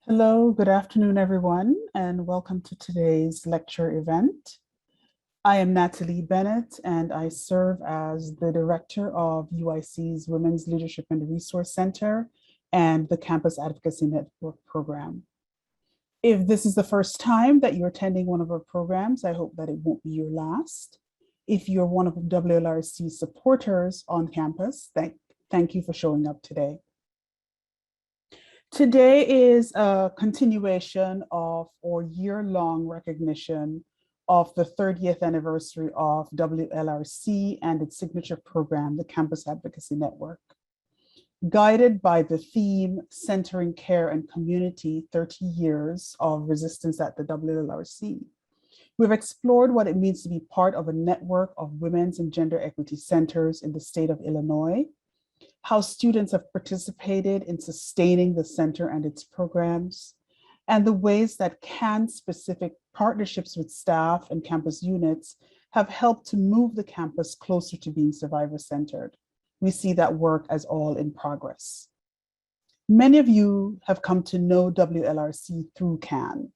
Hello, good afternoon, everyone, and welcome to today's lecture event. I am Natalie Bennett, and I serve as the director of UIC's Women's Leadership and Resource Center and the Campus Advocacy Network program. If this is the first time that you're attending one of our programs, I hope that it won't be your last. If you're one of WLRC supporters on campus, thank you for showing up today. Today is a continuation of our year-long recognition of the 30th anniversary of WLRC and its signature program, the Campus Advocacy Network. Guided by the theme, Centering Care and Community, 30 Years of Resistance at the WLRC, we've explored what it means to be part of a network of women's and gender equity centers in the state of Illinois, how students have participated in sustaining the center and its programs, and the ways that CAN-specific partnerships with staff and campus units have helped to move the campus closer to being survivor-centered. We see that work as all in progress. Many of you have come to know WLRC through CAN.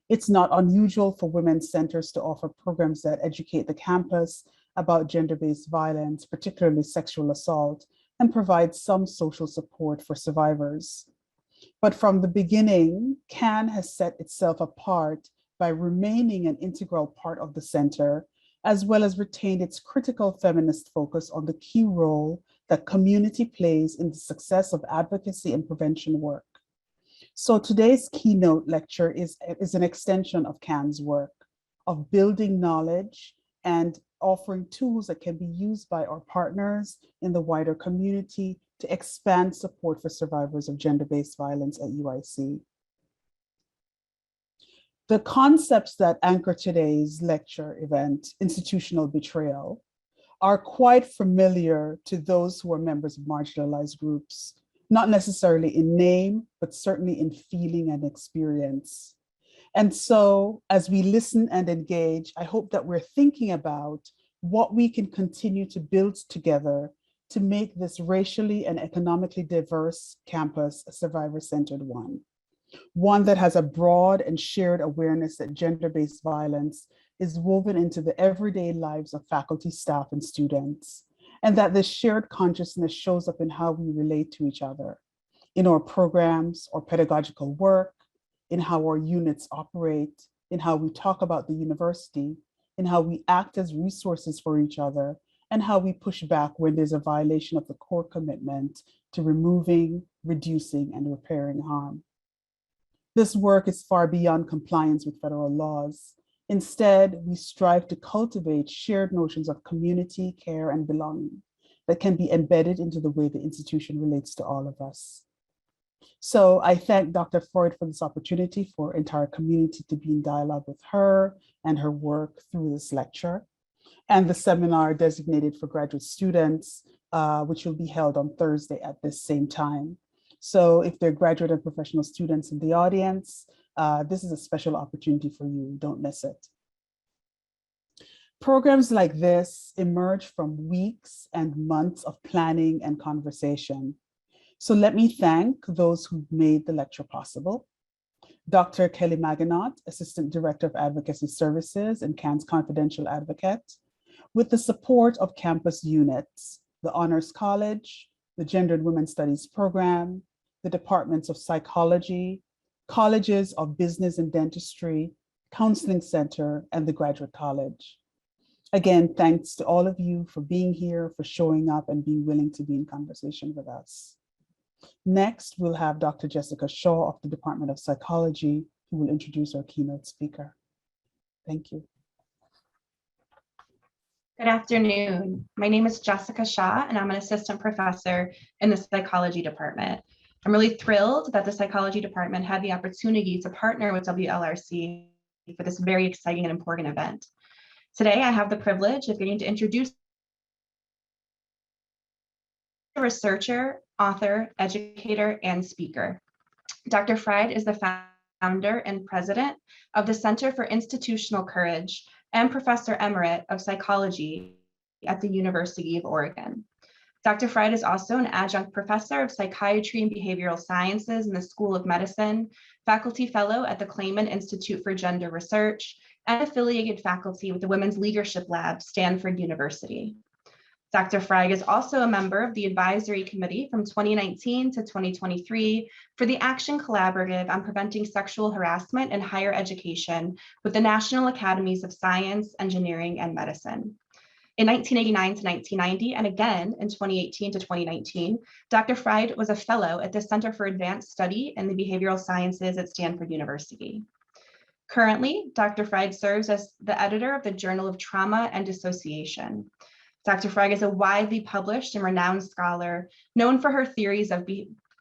It's not unusual for women's centers to offer programs that educate the campus about gender-based violence, particularly sexual assault, and provide some social support for survivors. But from the beginning, CAN has set itself apart by remaining an integral part of the center, as well as retained its critical feminist focus on the key role that community plays in the success of advocacy and prevention work. So today's keynote lecture is an extension of CAN's work of building knowledge and offering tools that can be used by our partners in the wider community to expand support for survivors of gender-based violence at UIC. The concepts that anchor today's lecture event, institutional betrayal, are quite familiar to those who are members of marginalized groups, not necessarily in name, but certainly in feeling and experience. And so as we listen and engage, I hope that we're thinking about what we can continue to build together to make this racially and economically diverse campus a survivor-centered one that has a broad and shared awareness that gender-based violence is woven into the everyday lives of faculty, staff, and students, and that this shared consciousness shows up in how we relate to each other, in our programs or pedagogical work, in how our units operate, in how we talk about the university, in how we act as resources for each other, and how we push back when there's a violation of the core commitment to removing, reducing, and repairing harm. This work is far beyond compliance with federal laws. Instead, we strive to cultivate shared notions of community, care, and belonging that can be embedded into the way the institution relates to all of us. So I thank Dr. Freud for this opportunity for entire community to be in dialogue with her and her work through this lecture, and the seminar designated for graduate students, which will be held on Thursday at this same time. So if there are graduate and professional students in the audience, this is a special opportunity for you. Don't miss it. Programs like this emerge from weeks and months of planning and conversation. So let me thank those who made the lecture possible. Dr. Kelly Maginot, Assistant Director of Advocacy Services and CAN's Confidential Advocate, with the support of campus units, the Honors College, the Gender and Women's Studies Program, the Departments of Psychology, Colleges of Business and Dentistry, Counseling Center, and the Graduate College. Again, thanks to all of you for being here, for showing up and being willing to be in conversation with us. Next, we'll have Dr. Jessica Shaw of the Department of Psychology, who will introduce our keynote speaker. Thank you. Good afternoon. My name is Jessica Shaw, and I'm an assistant professor in the psychology department. I'm really thrilled that the psychology department had the opportunity to partner with WLRC for this very exciting and important event. Today, I have the privilege of getting to introduce a researcher, author, educator, and speaker. Dr. Freud is the founder and president of the Center for Institutional Courage and Professor Emerit of Psychology at the University of Oregon. Dr. Fried is also an adjunct professor of psychiatry and behavioral sciences in the School of Medicine, faculty fellow at the Clayman Institute for Gender Research, and affiliated faculty with the Women's Leadership Lab, Stanford University. Dr. Fried is also a member of the advisory committee from 2019 to 2023 for the Action Collaborative on Preventing Sexual Harassment in Higher Education with the National Academies of Science, Engineering, and Medicine. In 1989 to 1990, and again in 2018 to 2019, Dr. Fried was a fellow at the Center for Advanced Study in the Behavioral Sciences at Stanford University. Currently, Dr. Fried serves as the editor of the Journal of Trauma and Dissociation. Dr. Fried is a widely published and renowned scholar known for her theories of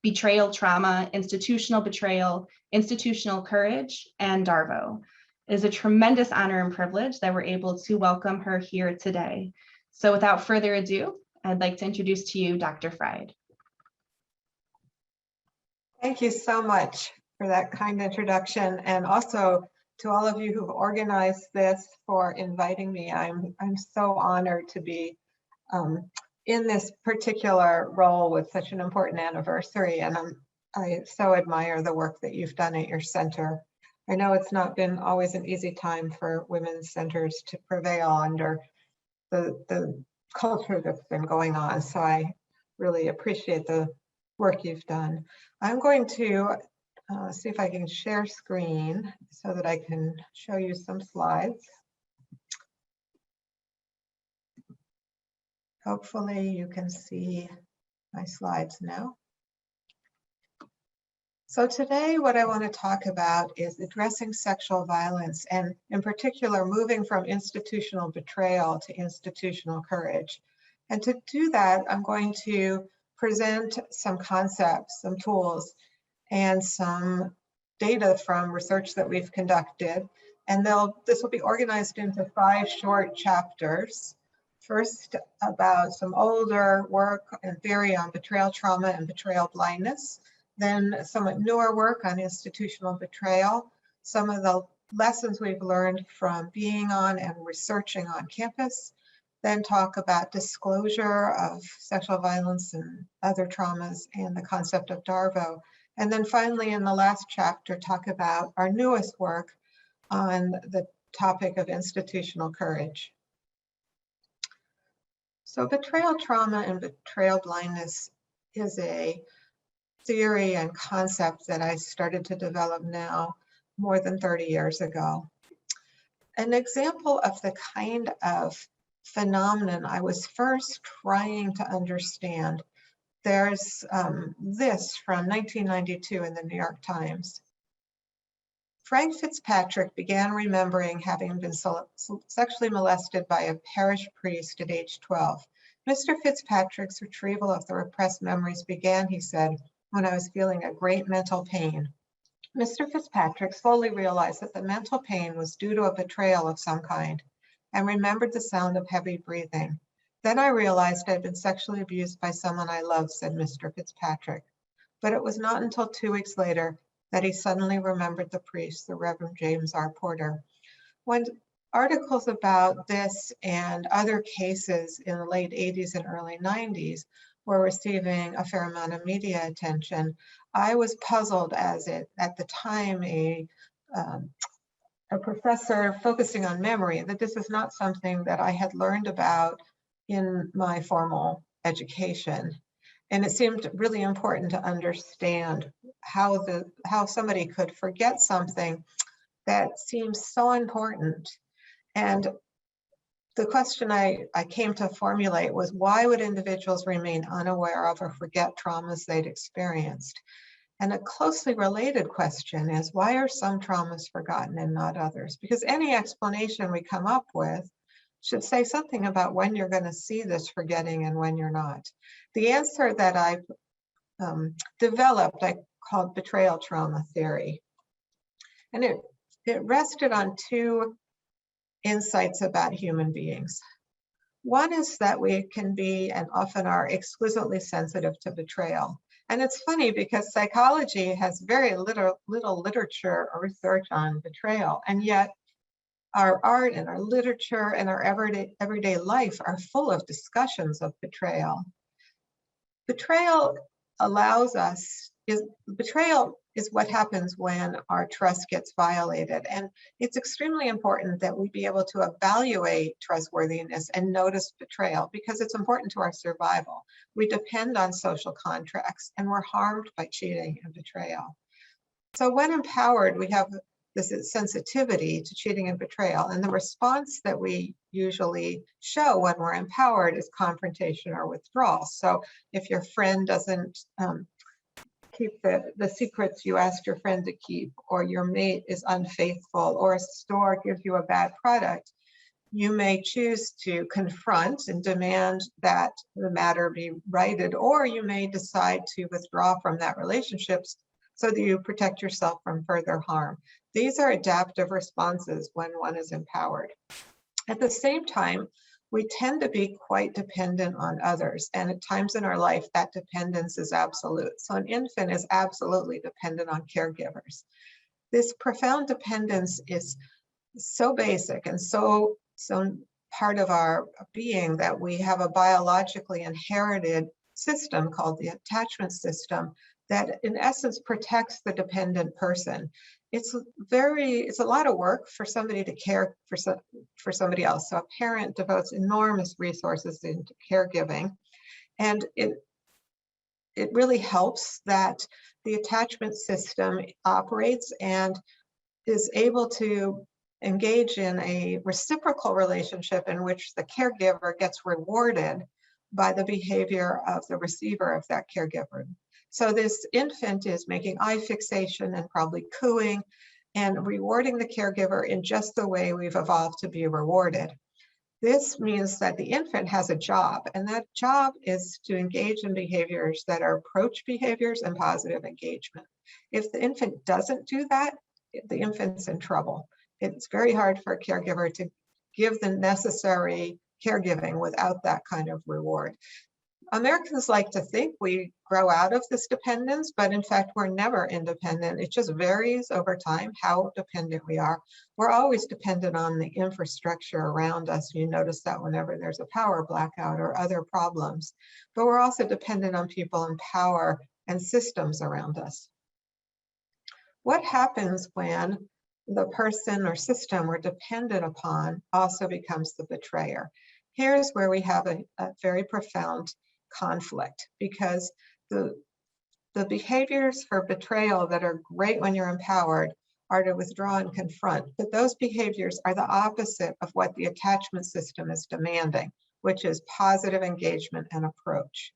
betrayal trauma, institutional betrayal, institutional courage, and DARVO. It is a tremendous honor and privilege that we're able to welcome her here today. So without further ado, I'd like to introduce to you Dr. Fried. Thank you so much for that kind introduction, and also to all of you who've organized this for inviting me. I'm so honored to be in this particular role with such an important anniversary, and I so admire the work that you've done at your center. I know it's not been always an easy time for women's centers to prevail under the culture that's been going on, so I really appreciate the work you've done. I'm going to see if I can share screen so that I can show you some slides. Hopefully you can see my slides now. So today what I want to talk about is addressing sexual violence, and in particular moving from institutional betrayal to institutional courage. And to do that, I'm going to present some concepts, some tools, and some data from research that we've conducted. And this will be organized into 5 short chapters. First, about some older work and theory on betrayal trauma and betrayal blindness. Then somewhat newer work on institutional betrayal, some of the lessons we've learned from being on and researching on campus. Then talk about disclosure of sexual violence and other traumas and the concept of DARVO. And then finally, in the last chapter, talk about our newest work on the topic of institutional courage. So betrayal trauma and betrayal blindness is a theory and concept that I started to develop now more than 30 years ago. An example of the kind of phenomenon I was first trying to understand, there's this from 1992 in the New York Times. Frank Fitzpatrick began remembering having been sexually molested by a parish priest at age 12. Mr. Fitzpatrick's retrieval of the repressed memories began, he said, when I was feeling a great mental pain. Mr. Fitzpatrick slowly realized that the mental pain was due to a betrayal of some kind and remembered the sound of heavy breathing. Then I realized I'd been sexually abused by someone I loved, said Mr. Fitzpatrick. But it was not until 2 weeks later that he suddenly remembered the priest, the Reverend James R. Porter. When articles about this and other cases in the late 80s and early 90s were receiving a fair amount of media attention, I was puzzled as at the time a professor focusing on memory, that this is not something that I had learned about in my formal education. And it seemed really important to understand how somebody could forget something that seems so important. And the question I came to formulate was, why would individuals remain unaware of or forget traumas they'd experienced? And a closely related question is, why are some traumas forgotten and not others? Because any explanation we come up with should say something about when you're going to see this forgetting and when you're not. The answer that I developed, I called betrayal trauma theory. And it rested on 2 insights about human beings. One is that we can be, and often are, exquisitely sensitive to betrayal. And it's funny because psychology has very little literature or research on betrayal, and yet our art and our literature and our everyday life are full of discussions of betrayal. Betrayal betrayal is what happens when our trust gets violated. And it's extremely important that we be able to evaluate trustworthiness and notice betrayal, because it's important to our survival. We depend on social contracts, and we're harmed by cheating and betrayal. So when empowered, we have this sensitivity to cheating and betrayal. And the response that we usually show when we're empowered is confrontation or withdrawal. So if your friend doesn't keep the secrets you asked your friend to keep, or your mate is unfaithful, or a store gives you a bad product, you may choose to confront and demand that the matter be righted, or you may decide to withdraw from that relationship so that you protect yourself from further harm. These are adaptive responses when one is empowered. At the same time, we tend to be quite dependent on others. And at times in our life, that dependence is absolute. So an infant is absolutely dependent on caregivers. This profound dependence is so basic and so part of our being that we have a biologically inherited system called the attachment system that in essence protects the dependent person. It's a lot of work for somebody to care for somebody else. So a parent devotes enormous resources into caregiving, and it really helps that the attachment system operates and is able to engage in a reciprocal relationship in which the caregiver gets rewarded by the behavior of the receiver of that caregiver. So this infant is making eye fixation and probably cooing and rewarding the caregiver in just the way we've evolved to be rewarded. This means that the infant has a job, and that job is to engage in behaviors that are approach behaviors and positive engagement. If the infant doesn't do that, the infant's in trouble. It's very hard for a caregiver to give the necessary caregiving without that kind of reward. Americans like to think we grow out of this dependence, but in fact, we're never independent. It just varies over time how dependent we are. We're always dependent on the infrastructure around us. You notice that whenever there's a power blackout or other problems, but we're also dependent on people in power and systems around us. What happens when the person or system we're dependent upon also becomes the betrayer? Here's where we have a very profound conflict, because the behaviors for betrayal that are great when you're empowered are to withdraw and confront, but those behaviors are the opposite of what the attachment system is demanding, which is positive engagement and approach.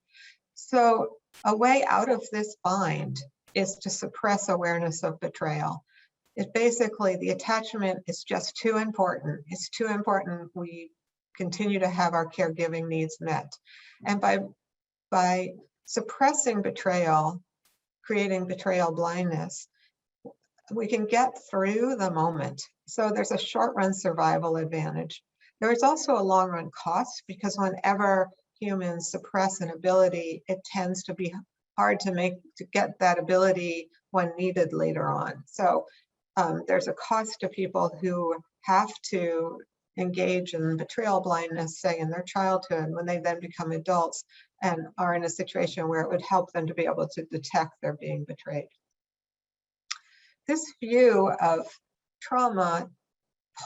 So a way out of this bind is to suppress awareness of betrayal. It basically, the attachment is just too important. It's too important we continue to have our caregiving needs met. And by suppressing betrayal, creating betrayal blindness, we can get through the moment. So there's a short-run survival advantage. There is also a long-run cost, because whenever humans suppress an ability, it tends to be hard to get that ability when needed later on. So there's a cost to people who have to engage in betrayal blindness, say in their childhood, when they then become adults and are in a situation where it would help them to be able to detect they're being betrayed. This view of trauma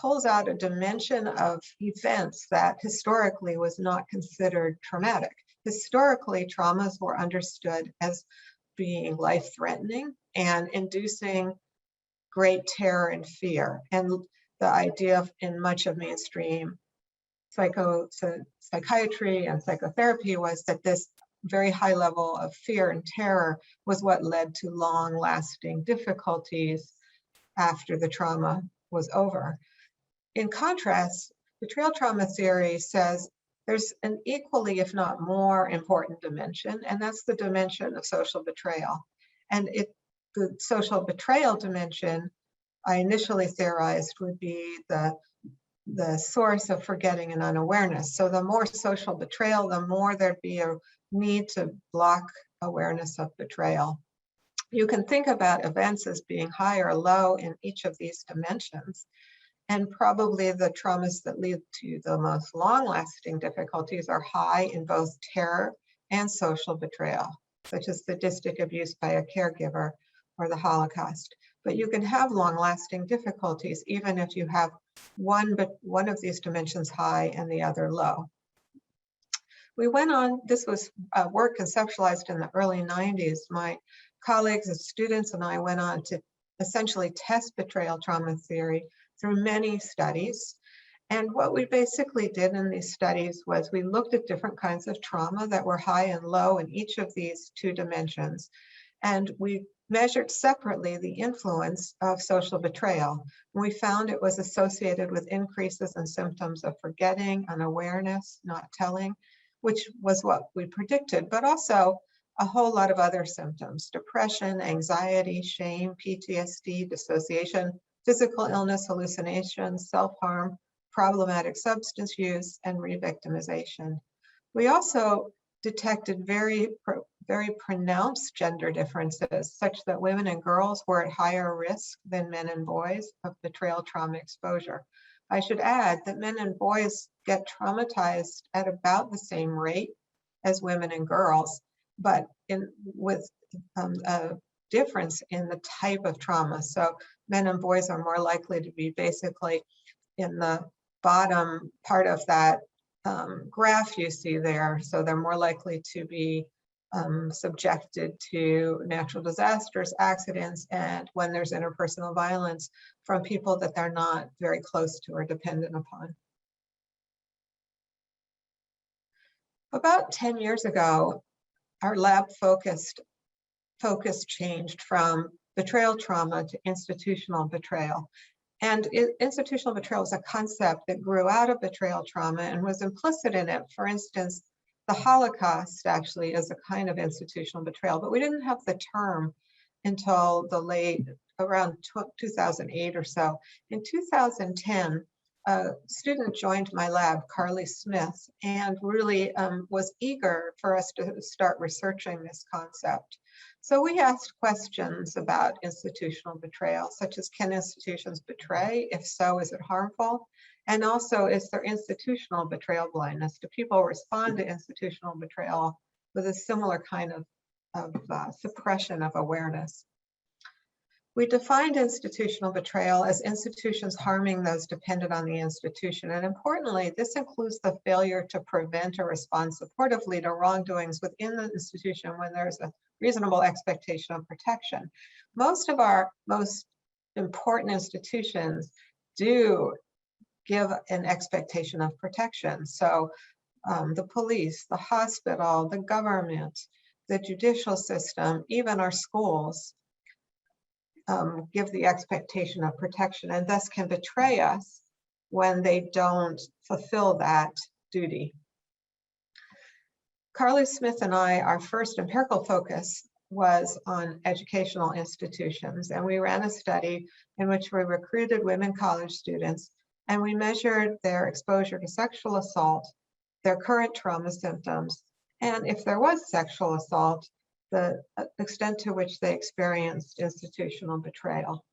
pulls out a dimension of events that historically was not considered traumatic. Historically, traumas were understood as being life-threatening and inducing great terror and fear. And the idea in much of mainstream psychiatry and psychotherapy was that this very high level of fear and terror was what led to long-lasting difficulties after the trauma was over. In contrast, betrayal trauma theory says there's an equally, if not more, important dimension, and that's the dimension of social betrayal. And the social betrayal dimension, I initially theorized, would be the source of forgetting and unawareness. So the more social betrayal, the more there'd be a need to block awareness of betrayal. You can think about events as being high or low in each of these dimensions. And probably the traumas that lead to the most long-lasting difficulties are high in both terror and social betrayal, such as sadistic abuse by a caregiver or the Holocaust. But you can have long-lasting difficulties even if you have one of these dimensions high and the other low. We went on, this was work conceptualized in the early 90s. My colleagues and students and I went on to essentially test betrayal trauma theory through many studies. And what we basically did in these studies was we looked at different kinds of trauma that were high and low in each of these two dimensions. And we measured separately the influence of social betrayal. And we found it was associated with increases in symptoms of forgetting, unawareness, not telling, which was what we predicted, but also a whole lot of other symptoms: depression, anxiety, shame, PTSD, dissociation, physical illness, hallucinations, self-harm, problematic substance use, and re-victimization. We also detected very pronounced gender differences, such that women and girls were at higher risk than men and boys of betrayal trauma exposure. I should add that men and boys get traumatized at about the same rate as women and girls, but with a difference in the type of trauma. So men and boys are more likely to be basically in the bottom part of that graph you see there. So they're more likely to be subjected to natural disasters, accidents, and when there's interpersonal violence from people that they're not very close to or dependent upon. About 10 years ago, our lab focus changed from betrayal trauma to institutional betrayal. And institutional betrayal is a concept that grew out of betrayal trauma and was implicit in it. For instance, the Holocaust actually is a kind of institutional betrayal, but we didn't have the term until around 2008 or so. In 2010, a student joined my lab, Carly Smith, and really was eager for us to start researching this concept. So we asked questions about institutional betrayal, such as, can institutions betray? If so, is it harmful? And also, is there institutional betrayal blindness? Do people respond to institutional betrayal with a similar kind of suppression of awareness? We defined institutional betrayal as institutions harming those dependent on the institution. And importantly, this includes the failure to prevent or respond supportively to wrongdoings within the institution when there's a reasonable expectation of protection. Most of our most important institutions do give an expectation of protection. So the police, the hospital, the government, the judicial system, even our schools, give the expectation of protection and thus can betray us when they don't fulfill that duty. Carly Smith and I, our first empirical focus was on educational institutions, and we ran a study in which we recruited women college students and we measured their exposure to sexual assault, their current trauma symptoms, and if there was sexual assault, the extent to which they experienced institutional betrayal.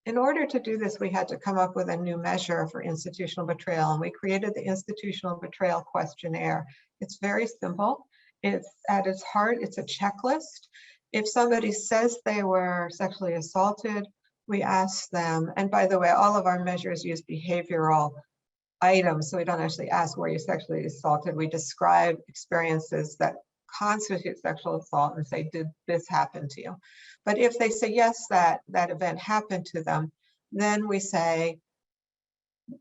In order to do this, we had to come up with a new measure for institutional betrayal, and we created the Institutional Betrayal Questionnaire. It's very simple. It's at its heart, it's a checklist. If somebody says they were sexually assaulted, we ask them, and by the way, all of our measures use behavioral items, so we don't actually ask, were you sexually assaulted? We describe experiences that constitute sexual assault and say, did this happen to you? But if they say yes, that event happened to them, then we say,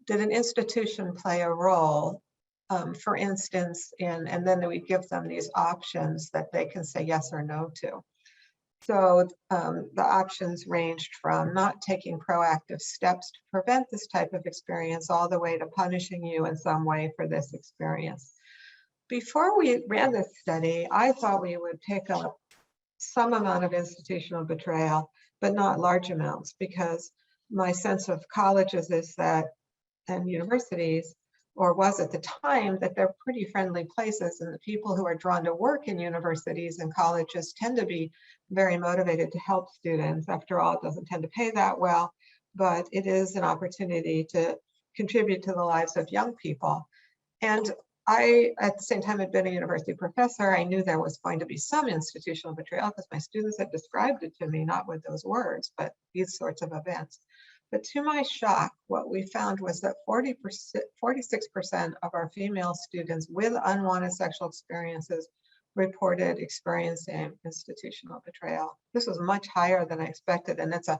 did an institution play a role? For instance, and then we give them these options that they can say yes or no to. So the options ranged from not taking proactive steps to prevent this type of experience all the way to punishing you in some way for this experience. Before we ran this study, I thought we would pick up some amount of institutional betrayal, but not large amounts, because my sense of colleges is that, and universities, or was at the time, that they're pretty friendly places, and the people who are drawn to work in universities and colleges tend to be very motivated to help students. After all, it doesn't tend to pay that well, but it is an opportunity to contribute to the lives of young people. And I, at the same time, had been a university professor. I knew there was going to be some institutional betrayal because my students had described it to me, not with those words, but these sorts of events. But to my shock, what we found was that 46% of our female students with unwanted sexual experiences reported experiencing institutional betrayal. This was much higher than I expected, and it's a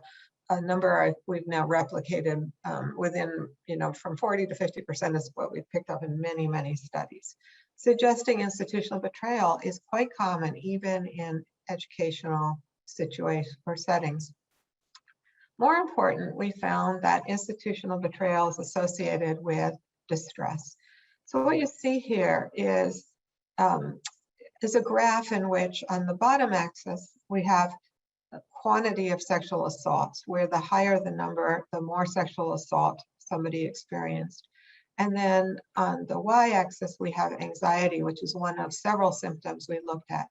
number we've now replicated within, from 40 to 50% is what we've picked up in many, many studies. Suggesting institutional betrayal is quite common even in educational situations or settings. More important, we found that institutional betrayal is associated with distress. So what you see here is a graph in which on the bottom axis, we have the quantity of sexual assaults, where the higher the number, the more sexual assault somebody experienced. And then on the y-axis, we have anxiety, which is one of several symptoms we looked at.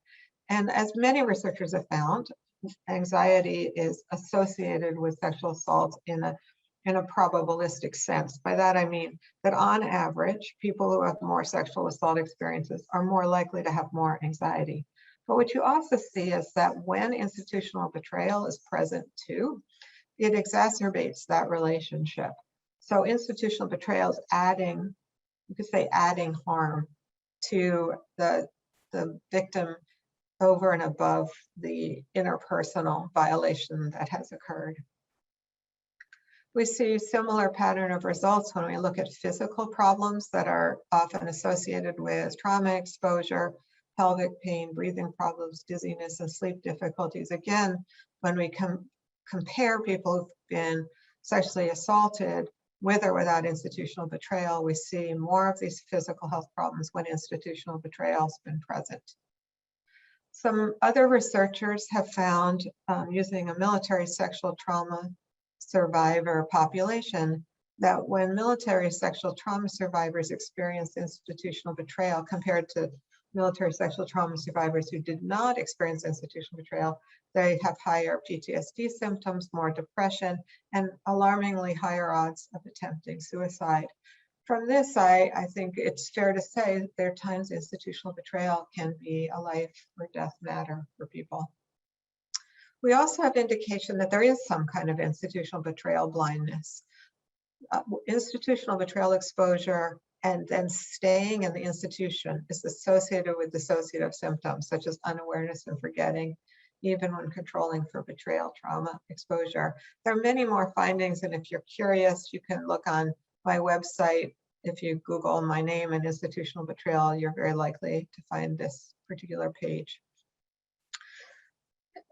And as many researchers have found, anxiety is associated with sexual assault in a probabilistic sense. By that, I mean that on average, people who have more sexual assault experiences are more likely to have more anxiety. But what you also see is that when institutional betrayal is present too, it exacerbates that relationship. So institutional betrayal is adding, you could say adding harm to the victim over and above the interpersonal violation that has occurred. We see a similar pattern of results when we look at physical problems that are often associated with trauma exposure, pelvic pain, breathing problems, dizziness, and sleep difficulties. Again, when we compare people who've been sexually assaulted with or without institutional betrayal, we see more of these physical health problems when institutional betrayal has been present. Some other researchers have found, using a military sexual trauma survivor population, that when military sexual trauma survivors experience institutional betrayal compared to military sexual trauma survivors who did not experience institutional betrayal, they have higher PTSD symptoms, more depression, and alarmingly higher odds of attempting suicide. From this, I think it's fair to say that there are times institutional betrayal can be a life or death matter for people. We also have indication that there is some kind of institutional betrayal blindness. Institutional betrayal exposure and then staying in the institution is associated with dissociative symptoms such as unawareness and forgetting, even when controlling for betrayal trauma exposure. There are many more findings, and if you're curious, you can look on my website. If you Google my name and institutional betrayal, you're very likely to find this particular page.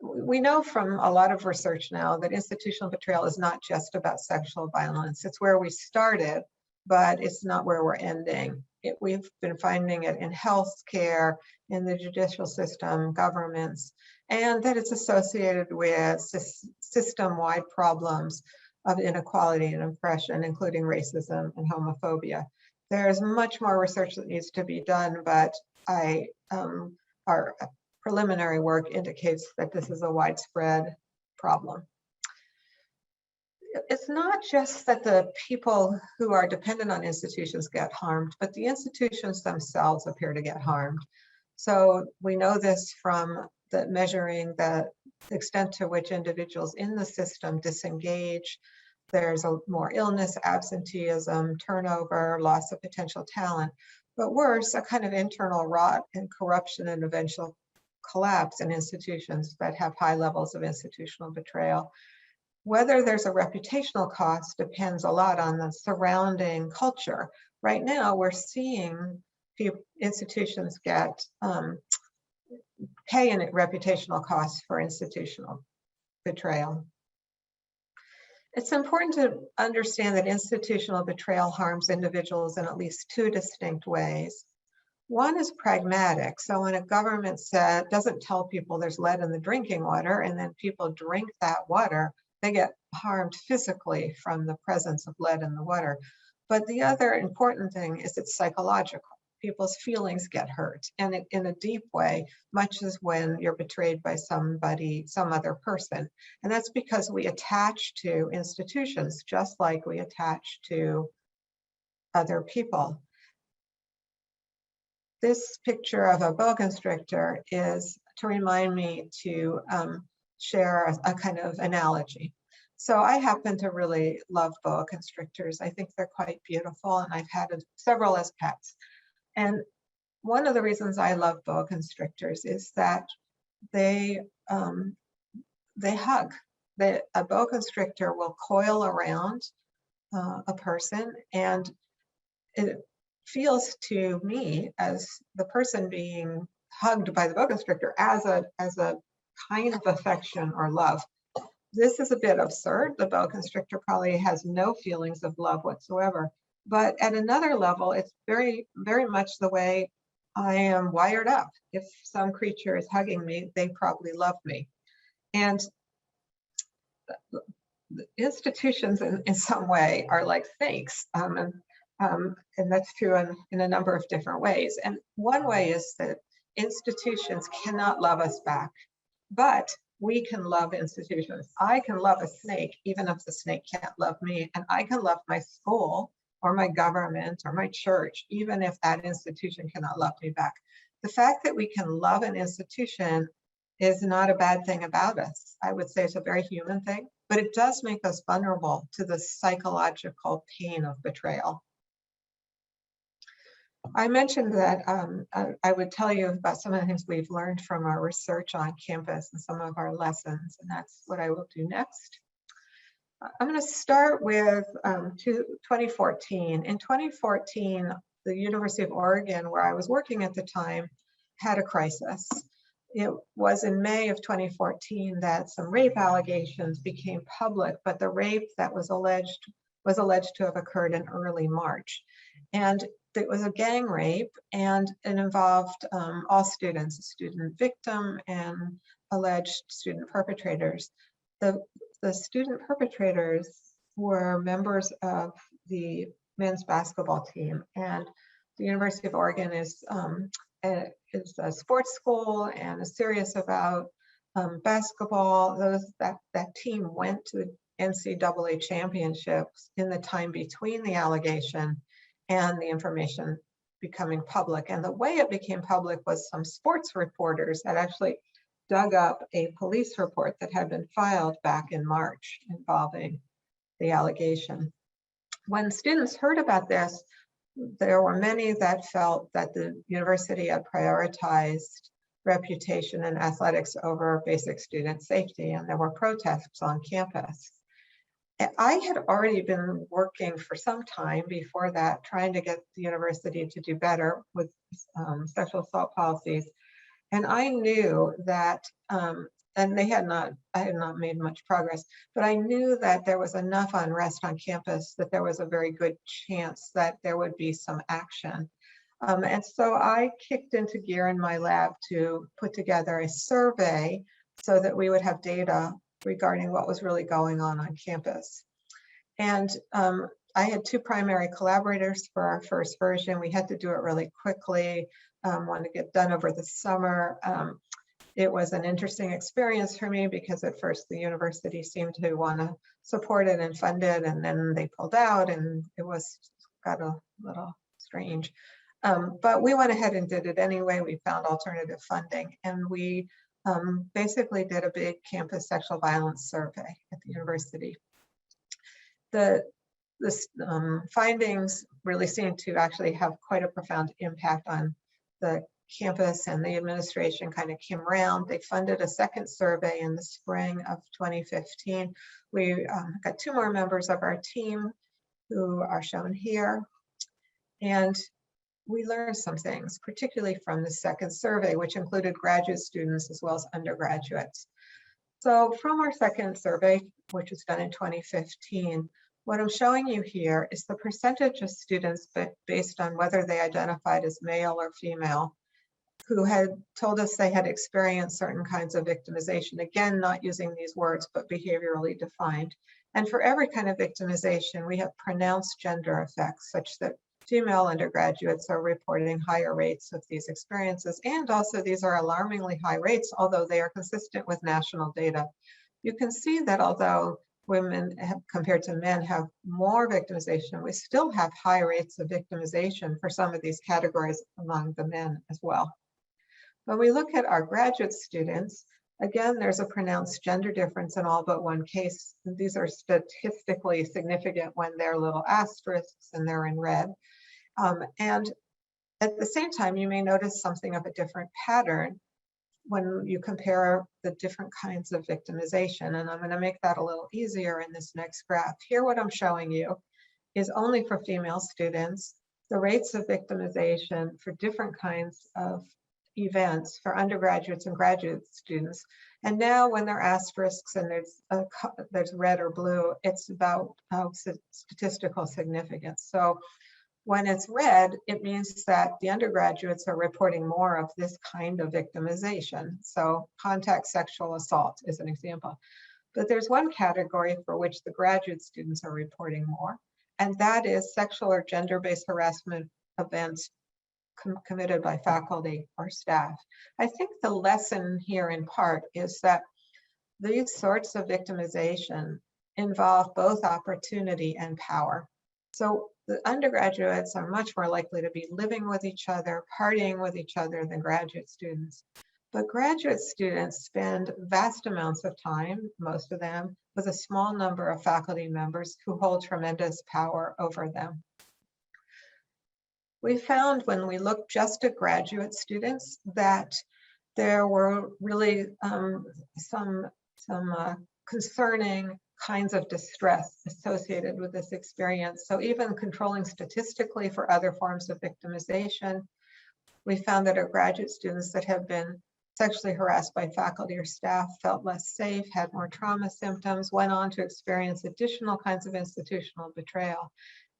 We know from a lot of research now that institutional betrayal is not just about sexual violence. It's where we started, but it's not where we're ending. We've been finding it in healthcare, in the judicial system, governments, and that it's associated with system-wide problems of inequality and oppression, including racism and homophobia. There's much more research that needs to be done, but our preliminary work indicates that this is a widespread problem. It's not just that the people who are dependent on institutions get harmed, but the institutions themselves appear to get harmed. So we know this from measuring the extent to which individuals in the system disengage. There's more illness, absenteeism, turnover, loss of potential talent, but worse, a kind of internal rot and corruption and eventual collapse in institutions that have high levels of institutional betrayal. Whether there's a reputational cost depends a lot on the surrounding culture. Right now, we're seeing institutions get pay in reputational costs for institutional betrayal. It's important to understand that institutional betrayal harms individuals in at least two distinct ways. One is pragmatic. So when a government doesn't tell people there's lead in the drinking water and then people drink that water, they get harmed physically from the presence of lead in the water. But the other important thing is it's psychological. People's feelings get hurt, and in a deep way, much as when you're betrayed by somebody, some other person. And that's because we attach to institutions just like we attach to other people. this picture of a boa constrictor is to remind me to share a kind of analogy. So I happen to really love boa constrictors. I think they're quite beautiful, and I've had several as pets. And one of the reasons I love boa constrictors is that they hug. A boa constrictor will coil around a person, and it feels to me, as the person being hugged by the boa constrictor, as a kind of affection or love. This is a bit absurd. The boa constrictor probably has no feelings of love whatsoever. But at another level, it's very, very much the way I am wired up. If some creature is hugging me, they probably love me. And the institutions in some way are like snakes. And that's true in a number of different ways. And one way is that institutions cannot love us back, but we can love institutions. I can love a snake, even if the snake can't love me. And I can love my school or my government or my church, even if that institution cannot love me back. The fact that we can love an institution is not a bad thing about us. I would say it's a very human thing, but it does make us vulnerable to the psychological pain of betrayal. I mentioned that I would tell you about some of the things we've learned from our research on campus and some of our lessons, and that's what I will do next. I'm going to start with 2014. In 2014, the University of Oregon, where I was working at the time, had a crisis. It was in May of 2014 that some rape allegations became public, but the rape that was alleged to have occurred in early March. And it was a gang rape, and it involved all students, a student victim and alleged student perpetrators. The student perpetrators were members of the men's basketball team, and the University of Oregon is a sports school and is serious about basketball. That team went to the NCAA championships in the time between the allegation and the information becoming public. And the way it became public was some sports reporters had actually dug up a police report that had been filed back in March involving the allegation. When students heard about this, there were many that felt that the university had prioritized reputation and athletics over basic student safety, and there were protests on campus. I had already been working for some time before that, trying to get the university to do better with sexual assault policies. And I knew that, and I had not made much progress, but I knew that there was enough unrest on campus that there was a very good chance that there would be some action. And so I kicked into gear in my lab to put together a survey so that we would have data regarding what was really going on campus. And I had two primary collaborators for our first version. We had to do it really quickly, wanted to get done over the summer. It was an interesting experience for me because at first the university seemed to want to support it and fund it, and then they pulled out, and it got a little strange. But we went ahead and did it anyway. We found alternative funding, and we basically did a big campus sexual violence survey at the university. The findings really seemed to actually have quite a profound impact on the campus, and the administration kind of came around. They funded a second survey in the spring of 2015. We got two more members of our team who are shown here. And we learned some things, particularly from the second survey, which included graduate students as well as undergraduates. So from our second survey, which was done in 2015, what I'm showing you here is the percentage of students based on whether they identified as male or female, who had told us they had experienced certain kinds of victimization. Again, not using these words, but behaviorally defined. And for every kind of victimization, we have pronounced gender effects such that female undergraduates are reporting higher rates of these experiences. And also these are alarmingly high rates, although they are consistent with national data. You can see that although women compared to men have more victimization. We still have high rates of victimization for some of these categories among the men as well. When we look at our graduate students, again, there's a pronounced gender difference in all but one case. These are statistically significant when they're little asterisks and they're in red. And at the same time, you may notice something of a different pattern when you compare the different kinds of victimization. And I'm going to make that a little easier in this next graph. Here, what I'm showing you is only for female students, the rates of victimization for different kinds of events for undergraduates and graduate students. And now when there are asterisks and there's red or blue, it's about statistical significance. So when it's red, it means that the undergraduates are reporting more of this kind of victimization. So contact sexual assault is an example. But there's one category for which the graduate students are reporting more, and that is sexual or gender-based harassment events committed by faculty or staff. I think the lesson here in part is that these sorts of victimization involve both opportunity and power. So the undergraduates are much more likely to be living with each other, partying with each other than graduate students. But graduate students spend vast amounts of time, most of them, with a small number of faculty members who hold tremendous power over them. We found when we looked just at graduate students that there were really some concerning kinds of distress associated with this experience. So even controlling statistically for other forms of victimization, we found that our graduate students that have been sexually harassed by faculty or staff felt less safe, had more trauma symptoms, went on to experience additional kinds of institutional betrayal.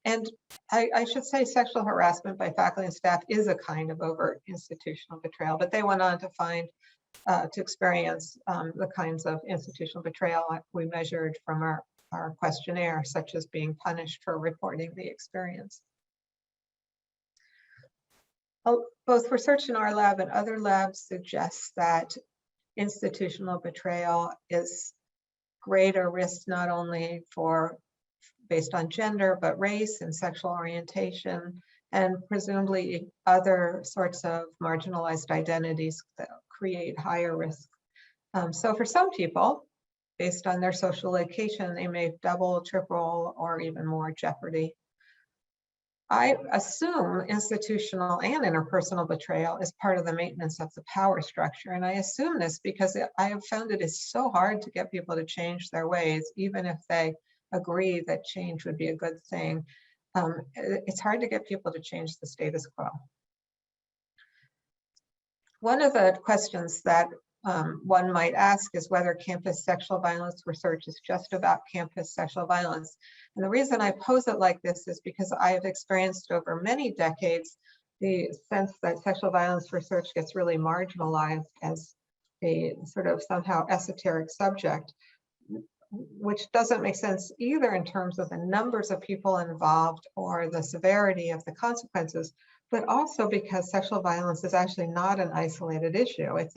And I should say sexual harassment by faculty and staff is a kind of overt institutional betrayal, but they went on to find to experience the kinds of institutional betrayal we measured from our questionnaire, such as being punished for reporting the experience. Both research in our lab and other labs suggests that institutional betrayal is greater risk not only for based on gender, but race and sexual orientation, and presumably other sorts of marginalized identities that create higher risk. So for some people, based on their social location, they may double, triple, or even more jeopardy. I assume institutional and interpersonal betrayal is part of the maintenance of the power structure. And I assume this because I have found it is so hard to get people to change their ways, even if they agree that change would be a good thing. It's hard to get people to change the status quo. One of the questions that one might ask is whether campus sexual violence research is just about campus sexual violence. And the reason I pose it like this is because I have experienced over many decades the sense that sexual violence research gets really marginalized as a sort of somehow esoteric subject, which doesn't make sense either in terms of the numbers of people involved or the severity of the consequences, but also because sexual violence is actually not an isolated issue. It's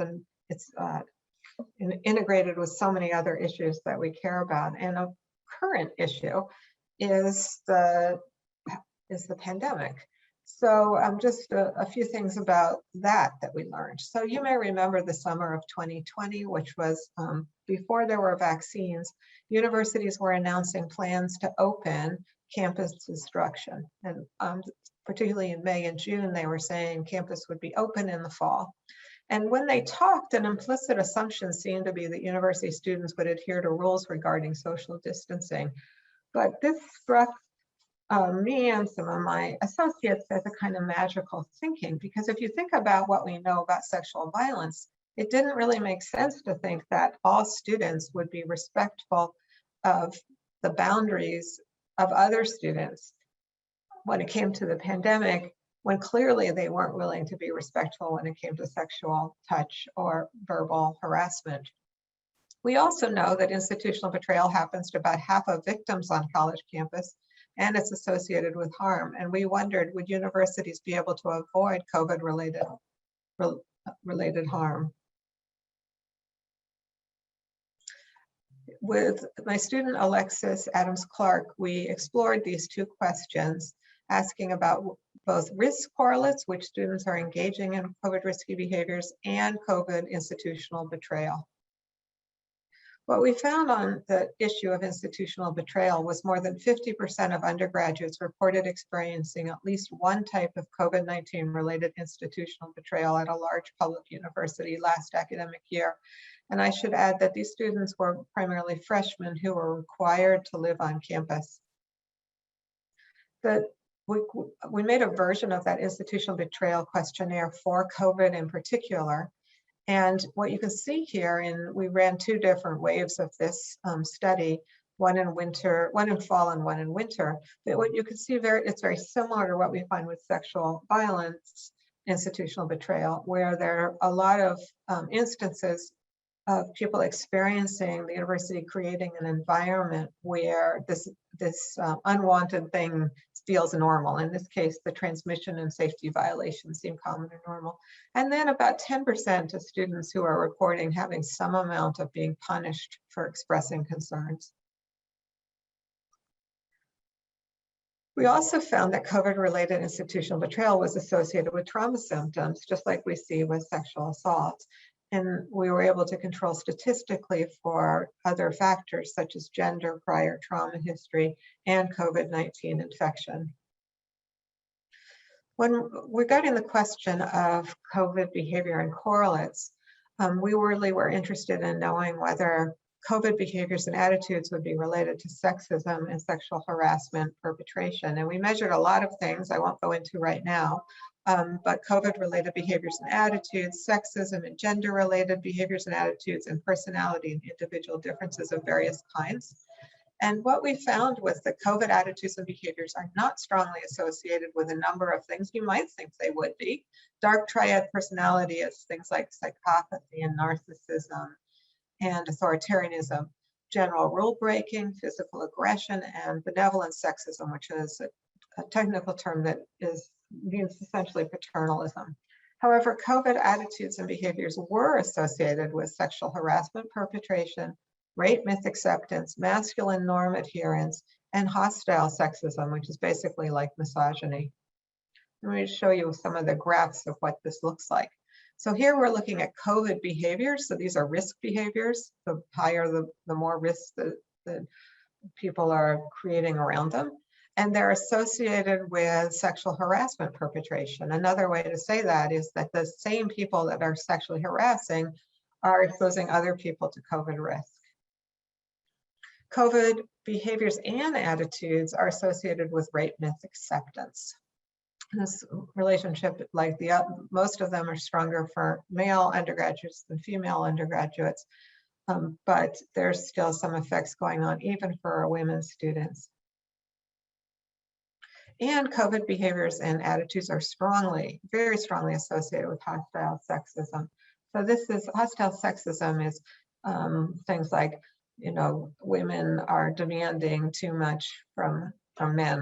integrated with so many other issues that we care about. And a current issue is the pandemic. So just a few things about that we learned. So you may remember the summer of 2020, which was before there were vaccines, universities were announcing plans to open campus instruction. And particularly in May and June, they were saying campus would be open in the fall. And when they talked, an implicit assumption seemed to be that university students would adhere to rules regarding social distancing. But this struck me and some of my associates as a kind of magical thinking, because if you think about what we know about sexual violence, it didn't really make sense to think that all students would be respectful of the boundaries of other students when it came to the pandemic, when clearly they weren't willing to be respectful when it came to sexual touch or verbal harassment. We also know that institutional betrayal happens to about half of victims on college campus, and it's associated with harm. And we wondered, would universities be able to avoid COVID-related harm? with my student Alexis Adams-Clark, we explored these two questions, asking about both risk correlates, which students are engaging in COVID risky behaviors, and COVID institutional betrayal. What we found on the issue of institutional betrayal was more than 50% of undergraduates reported experiencing at least one type of COVID-19 related institutional betrayal at a large public university last academic year. And I should add that these students were primarily freshmen who were required to live on campus. We made a version of that institutional betrayal questionnaire for COVID in particular. And what you can see here, and we ran two different waves of this study, one in fall and one in winter. But what you can see it's very similar to what we find with sexual violence, institutional betrayal, where there are a lot of instances of people experiencing the university creating an environment where this unwanted thing feels normal. In this case, the transmission and safety violations seem common and normal. And then about 10% of students who are reporting having some amount of being punished for expressing concerns. We also found that COVID-related institutional betrayal was associated with trauma symptoms, just like we see with sexual assault. And we were able to control statistically for other factors such as gender, prior trauma history, and COVID-19 infection. When regarding the question of COVID behavior and correlates, we really were interested in knowing whether COVID behaviors and attitudes would be related to sexism and sexual harassment perpetration. And we measured a lot of things I won't go into right now, but COVID-related behaviors and attitudes, sexism and gender-related behaviors and attitudes, and personality and individual differences of various kinds. And what we found was that COVID attitudes and behaviors are not strongly associated with a number of things you might think they would be. Dark triad personality is things like psychopathy and narcissism and authoritarianism, general rule breaking, physical aggression, and benevolent sexism, which is a technical term that means essentially paternalism. However, COVID attitudes and behaviors were associated with sexual harassment perpetration, rape myth acceptance, masculine norm adherence, and hostile sexism, which is basically like misogyny. Let me show you some of the graphs of what this looks like. So here we're looking at COVID behaviors. So these are risk behaviors. The higher, the more risk that people are creating around them. And they're associated with sexual harassment perpetration. Another way to say that is that the same people that are sexually harassing are exposing other people to COVID risk. COVID behaviors and attitudes are associated with rape myth acceptance. This relationship, like most of them are stronger for male undergraduates than female undergraduates, but there's still some effects going on even for our women students. And COVID behaviors and attitudes are very strongly associated with hostile sexism. So this is hostile sexism is things like, women are demanding too much from men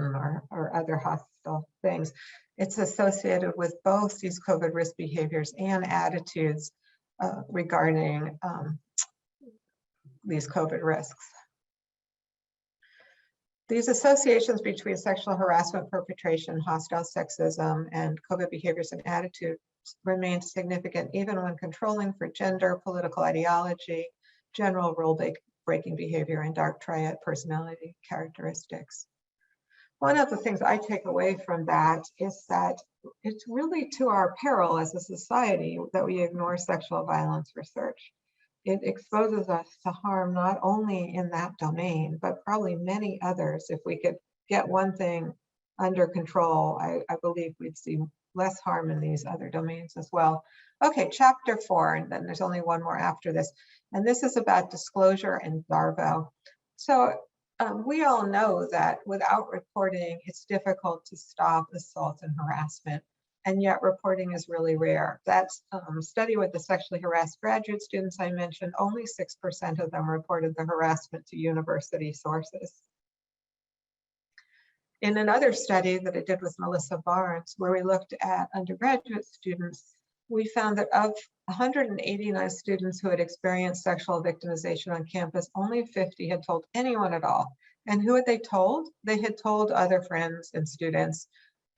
or other hostile things. It's associated with both these COVID risk behaviors and attitudes regarding these COVID risks. These associations between sexual harassment perpetration, hostile sexism, and COVID behaviors and attitudes remain significant even when controlling for gender, political ideology, general rule-breaking behavior, and dark triad personality characteristics. One of the things I take away from that is that it's really to our peril as a society that we ignore sexual violence research. It exposes us to harm not only in that domain, but probably many others. If we could get one thing under control, I believe we'd see less harm in these other domains as well. Okay, chapter 4, and then there's only one more after this. And this is about disclosure and DARVO. So we all know that without reporting, it's difficult to stop assault and harassment. And yet reporting is really rare. That study with the sexually harassed graduate students I mentioned, only 6% of them reported the harassment to university sources. In another study that I did with Melissa Barnes, where we looked at undergraduate students, we found that of 189 students who had experienced sexual victimization on campus, only 50 had told anyone at all. And who had they told? They had told other friends and students,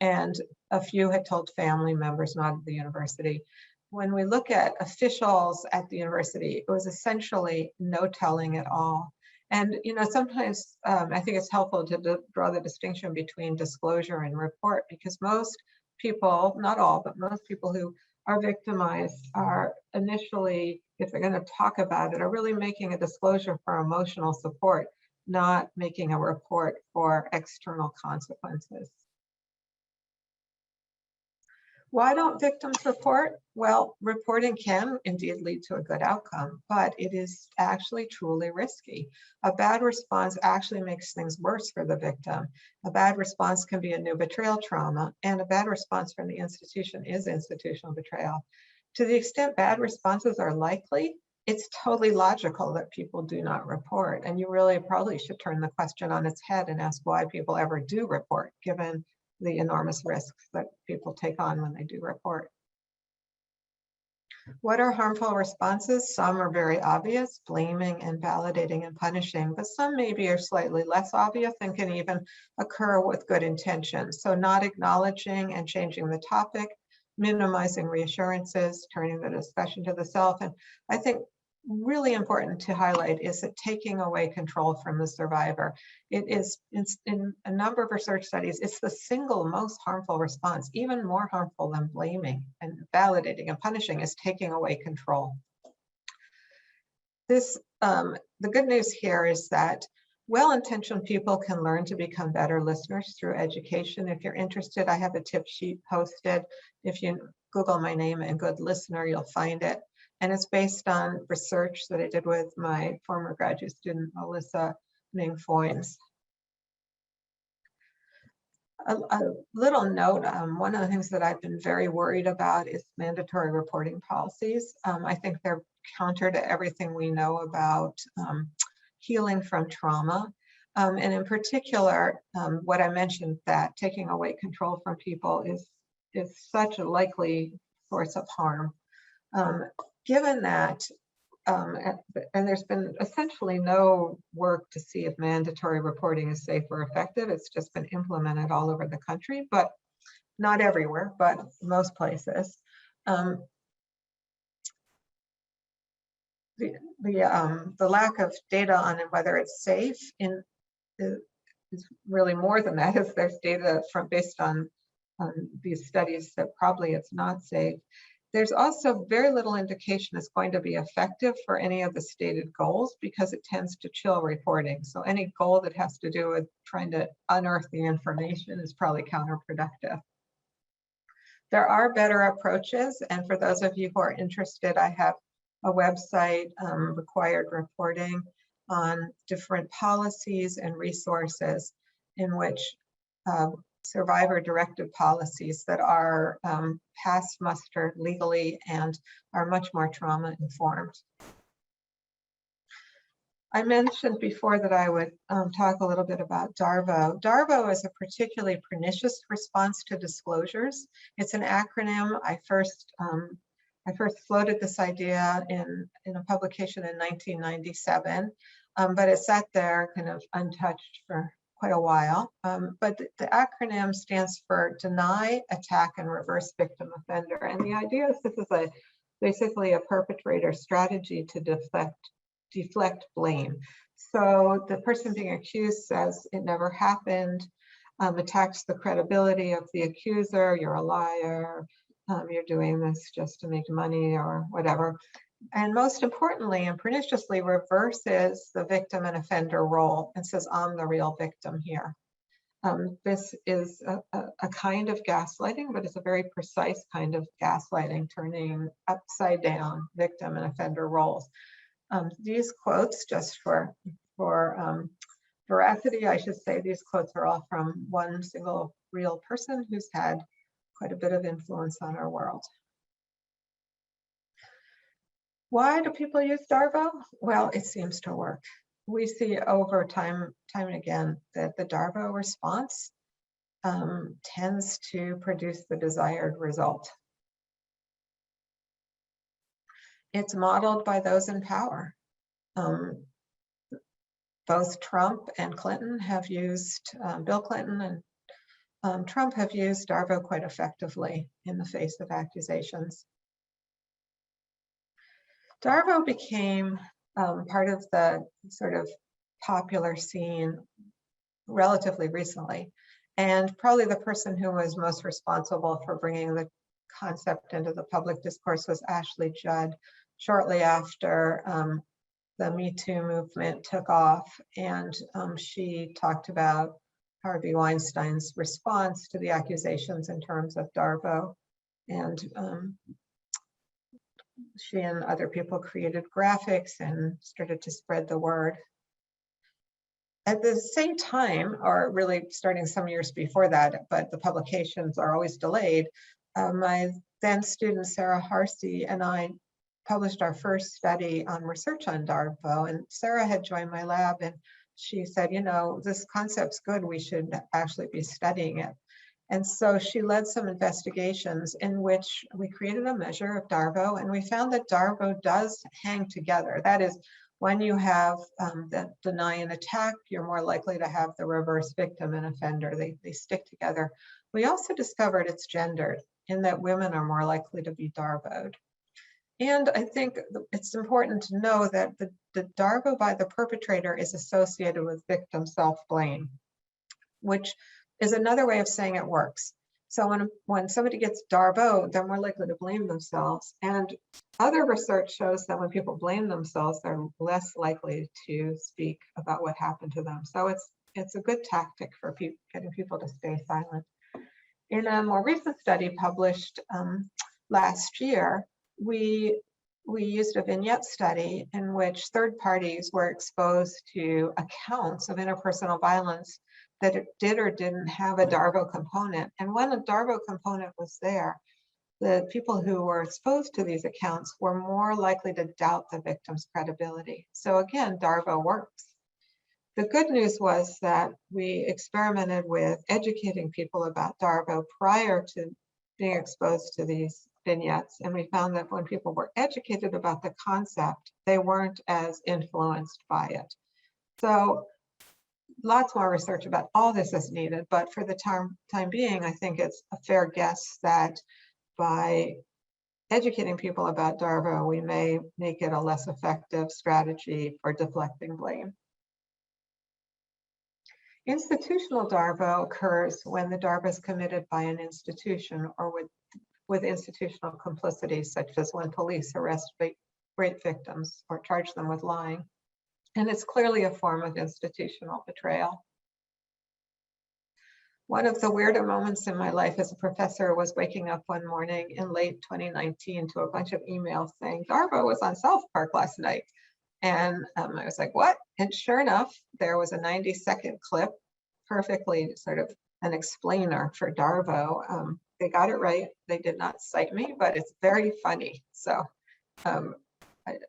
and a few had told family members, not at the university. When we look at officials at the university, it was essentially no telling at all. And sometimes I think it's helpful to draw the distinction between disclosure and report, because most people, not all, but most people who are victimized are initially, if they're going to talk about it, are really making a disclosure for emotional support, not making a report for external consequences. Why don't victims report? Well, reporting can indeed lead to a good outcome, but it is actually truly risky. A bad response actually makes things worse for the victim. A bad response can be a new betrayal trauma, and a bad response from the institution is institutional betrayal. To the extent bad responses are likely, it's totally logical that people do not report. And you really probably should turn the question on its head and ask why people ever do report, given the enormous risks that people take on when they do report. What are harmful responses? Some are very obvious, blaming and validating and punishing, but some maybe are slightly less obvious and can even occur with good intentions. So not acknowledging and changing the topic, minimizing reassurances, turning the discussion to the self. And I think really important to highlight is that taking away control from the survivor. It's in a number of research studies, it's the single most harmful response, even more harmful than blaming and validating and punishing, is taking away control. The good news here is that well-intentioned people can learn to become better listeners through education. If you're interested, I have a tip sheet posted. If you Google my name and Good Listener, you'll find it. And it's based on research that I did with my former graduate student, Melissa Ming Foynes. A little note, one of the things that I've been very worried about is mandatory reporting policies. I think they're counter to everything we know about healing from trauma. And in particular, what I mentioned, that taking away control from people is such a likely source of harm. Given that, and there's been essentially no work to see if mandatory reporting is safe or effective. It's just been implemented all over the country, but not everywhere, but most places. The lack of data on whether it's safe is really more than that. Is there's data based on these studies that probably it's not safe. There's also very little indication it's going to be effective for any of the stated goals, because it tends to chill reporting. So any goal that has to do with trying to unearth the information is probably counterproductive. There are better approaches, and for those of you who are interested, I have a website, Required Reporting, on different policies and resources in which survivor-directed policies that are passed muster legally and are much more trauma-informed. I mentioned before that I would talk a little bit about DARVO. DARVO is a particularly pernicious response to disclosures. It's an acronym. I first floated this idea in a publication in 1997, but it sat there kind of untouched for quite a while. But the acronym stands for Deny, Attack, and Reverse Victim Offender. And the idea is this is basically a perpetrator strategy to deflect blame. So the person being accused says it never happened, attacks the credibility of the accuser, you're a liar, you're doing this just to make money or whatever. And most importantly and perniciously reverses the victim and offender role and says, I'm the real victim here. This is a kind of gaslighting, but it's a very precise kind of gaslighting, turning upside down victim and offender roles. These quotes, just for veracity, I should say, these quotes are all from one single real person who's had quite a bit of influence on our world. Why do people use DARVO? Well, it seems to work. We see over time and again that the DARVO response tends to produce the desired result. it's modeled by those in power. Both Trump and Clinton have used, Bill Clinton and Trump have used DARVO quite effectively in the face of accusations. DARVO became part of the sort of popular scene relatively recently. And probably the person who was most responsible for bringing the concept into the public discourse was Ashley Judd, shortly after the Me Too movement took off. And she talked about Harvey Weinstein's response to the accusations in terms of DARVO. And she and other people created graphics and started to spread the word. At the same time, or really starting some years before that, but the publications are always delayed, my then student Sarah Harsey and I published our first study on research on DARVO, and Sarah had joined my lab and she said, you know, this concept's good, we should actually be studying it. And so she led some investigations in which we created a measure of DARVO, and we found that DARVO does hang together. That is, when you have the deny and attack, you're more likely to have the reverse victim and offender. They stick together. We also discovered it's gendered in that women are more likely to be DARVO'd. And I think it's important to know that the DARVO by the perpetrator is associated with victim self-blame, which is another way of saying it works. So when somebody gets DARVO, they're more likely to blame themselves. And other research shows that when people blame themselves, they're less likely to speak about what happened to them. So it's a good tactic for getting people to stay silent. In a more recent study published last year, we used a vignette study in which third parties were exposed to accounts of interpersonal violence that it did or didn't have a DARVO component. And when a DARVO component was there, the people who were exposed to these accounts were more likely to doubt the victim's credibility. So again, DARVO works. The good news was that we experimented with educating people about DARVO prior to being exposed to these vignettes. And we found that when people were educated about the concept, they weren't as influenced by it. So lots more research about all this is needed, but for the time being, I think it's a fair guess that by educating people about DARVO, we may make it a less effective strategy for deflecting blame. Institutional DARVO occurs when the DARVO is committed by an institution or with institutional complicity, such as when police arrest rape victims or charge them with lying. And it's clearly a form of institutional betrayal. One of the weirder moments in my life as a professor was waking up one morning in late 2019 to a bunch of emails saying DARVO was on South Park last night. And I was like, what? And sure enough, there was a 90-second clip, perfectly sort of an explainer for DARVO. They got it right. They did not cite me, but it's very funny. So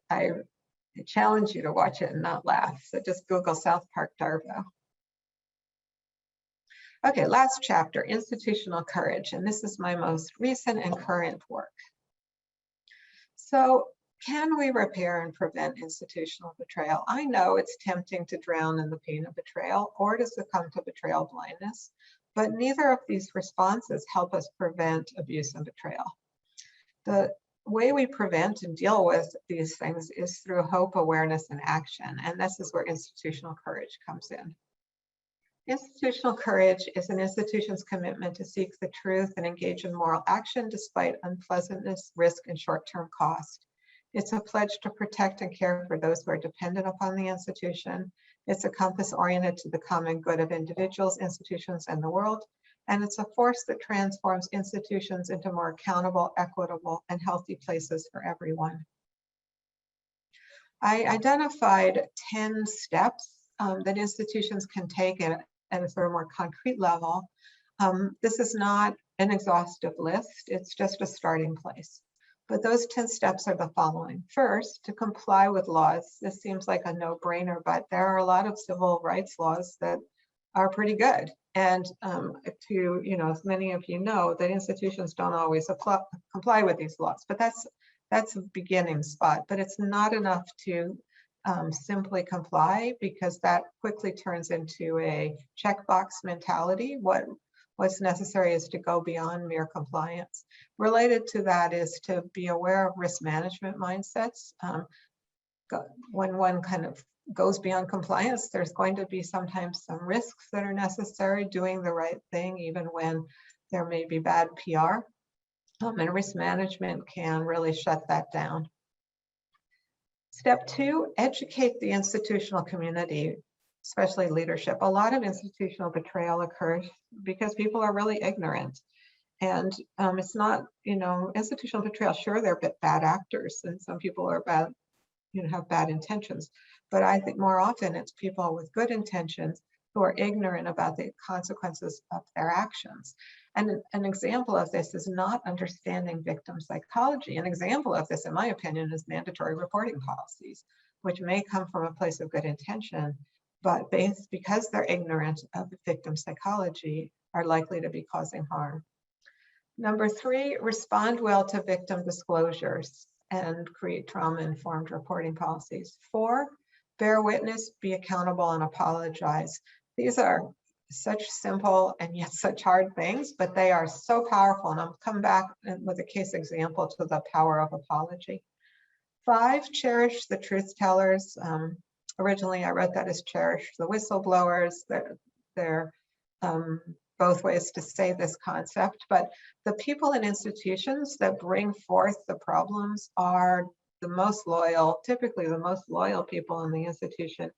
I challenge you to watch it and not laugh. So just Google South Park DARVO. Okay, last chapter, institutional courage. And this is my most recent and current work. So can we repair and prevent institutional betrayal? I know it's tempting to drown in the pain of betrayal or to succumb to betrayal blindness, but neither of these responses help us prevent abuse and betrayal. The way we prevent and deal with these things is through hope, awareness, and action. And this is where institutional courage comes in. Institutional courage is an institution's commitment to seek the truth and engage in moral action despite unpleasantness, risk, and short-term cost. It's a pledge to protect and care for those who are dependent upon the institution. It's a compass oriented to the common good of individuals, institutions, and the world. And it's a force that transforms institutions into more accountable, equitable, and healthy places for everyone. I identified 10 steps that institutions can take at a sort of more concrete level. This is not an exhaustive list, it's just a starting place. But those 10 steps are the following. First, to comply with laws. This seems like a no-brainer, but there are a lot of civil rights laws that are pretty good. And as many of you know, that institutions don't always comply with these laws, but that's That's a beginning spot, but it's not enough to simply comply, because that quickly turns into a checkbox mentality. What's necessary is to go beyond mere compliance. Related to that is to be aware of risk management mindsets. When one kind of goes beyond compliance, there's going to be sometimes some risks that are necessary, doing the right thing, even when there may be bad PR. And risk management can really shut that down. Step 2, educate the institutional community, especially leadership. A lot of institutional betrayal occurs because people are really ignorant. And it's not, institutional betrayal, sure, they're bad actors, and some people are bad, have bad intentions. But I think more often it's people with good intentions who are ignorant about the consequences of their actions. And an example of this is not understanding victim psychology. An example of this, in my opinion, is mandatory reporting policies, which may come from a place of good intention, but because they're ignorant of victim psychology, are likely to be causing harm. Number 3, respond well to victim disclosures and create trauma-informed reporting policies. 4, bear witness, be accountable, and apologize. These are such simple and yet such hard things, but they are so powerful. And I'll come back with a case example to the power of apology. 5, cherish the truth tellers. Originally, I wrote that as cherish the whistleblowers. They're both ways to say this concept, but the people and institutions that bring forth the problems are the most loyal, typically the most loyal people in the institution,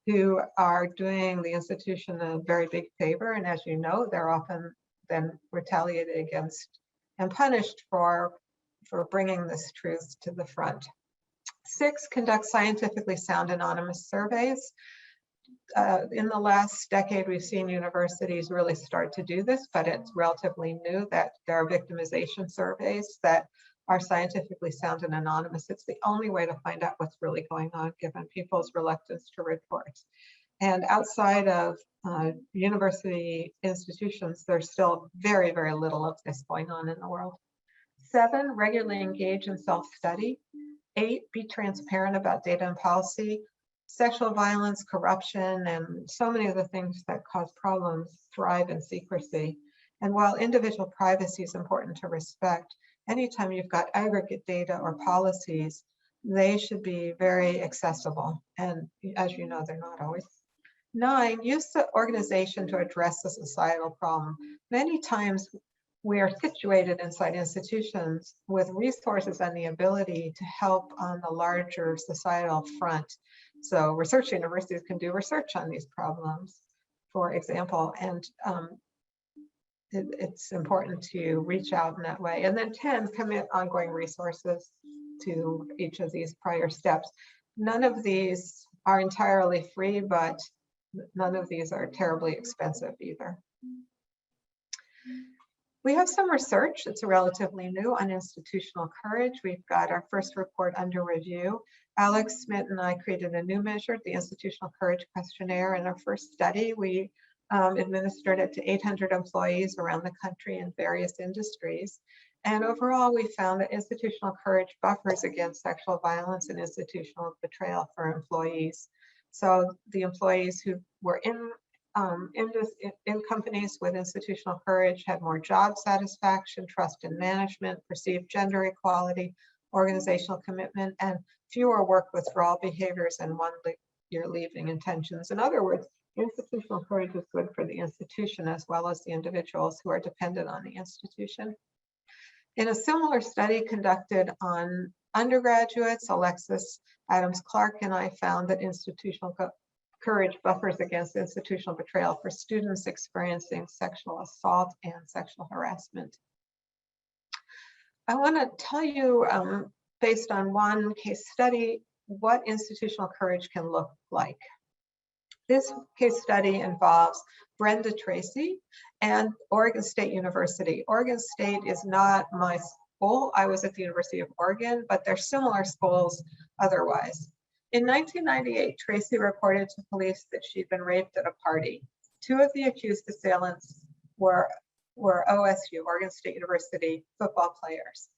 who are doing the institution a very big favor. And as you know, they're often then retaliated against and punished for bringing this truth to the front. 6, conduct scientifically sound anonymous surveys. In the last decade, we've seen universities really start to do this, but it's relatively new that there are victimization surveys that are scientifically sound and anonymous. It's the only way to find out what's really going on, given people's reluctance to report. And outside of university institutions, there's still very, very little of this going on in the world. 7, regularly engage in self-study. 8, be transparent about data and policy. Sexual violence, corruption, and so many of the things that cause problems thrive in secrecy. And while individual privacy is important to respect, anytime you've got aggregate data or policies, they should be very accessible. And as you know, they're not always. 9, use the organization to address the societal problem. Many times we are situated inside institutions with resources and the ability to help on the larger societal front. So research universities can do research on these problems, for example, and it's important to reach out in that way. And then 10, commit ongoing resources to each of these prior steps. None of these are entirely free, but none of these are terribly expensive either. We have some research that's relatively new on institutional courage. We've got our first report under review. Alex Smith and I created a new measure, the Institutional Courage Questionnaire. In our first study, we administered it to 800 employees around the country in various industries. And overall, we found that institutional courage buffers against sexual violence and institutional betrayal for employees. So the employees who were in companies with institutional courage had more job satisfaction, trust in management, perceived gender equality, organizational commitment, and fewer work withdrawal behaviors and one-year leaving intentions. In other words, institutional courage is good for the institution as well as the individuals who are dependent on the institution. In a similar study conducted on undergraduates, Alexis Adams-Clark and I found that institutional courage buffers against institutional betrayal for students experiencing sexual assault and sexual harassment. I want to tell you, based on one case study, what institutional courage can look like. This case study involves Brenda Tracy and Oregon State University. Oregon State is not my school. I was at the University of Oregon, but they're similar schools otherwise. In 1998, Tracy reported to police that she'd been raped at a party. 2 of the accused assailants were OSU, Oregon State University, football players.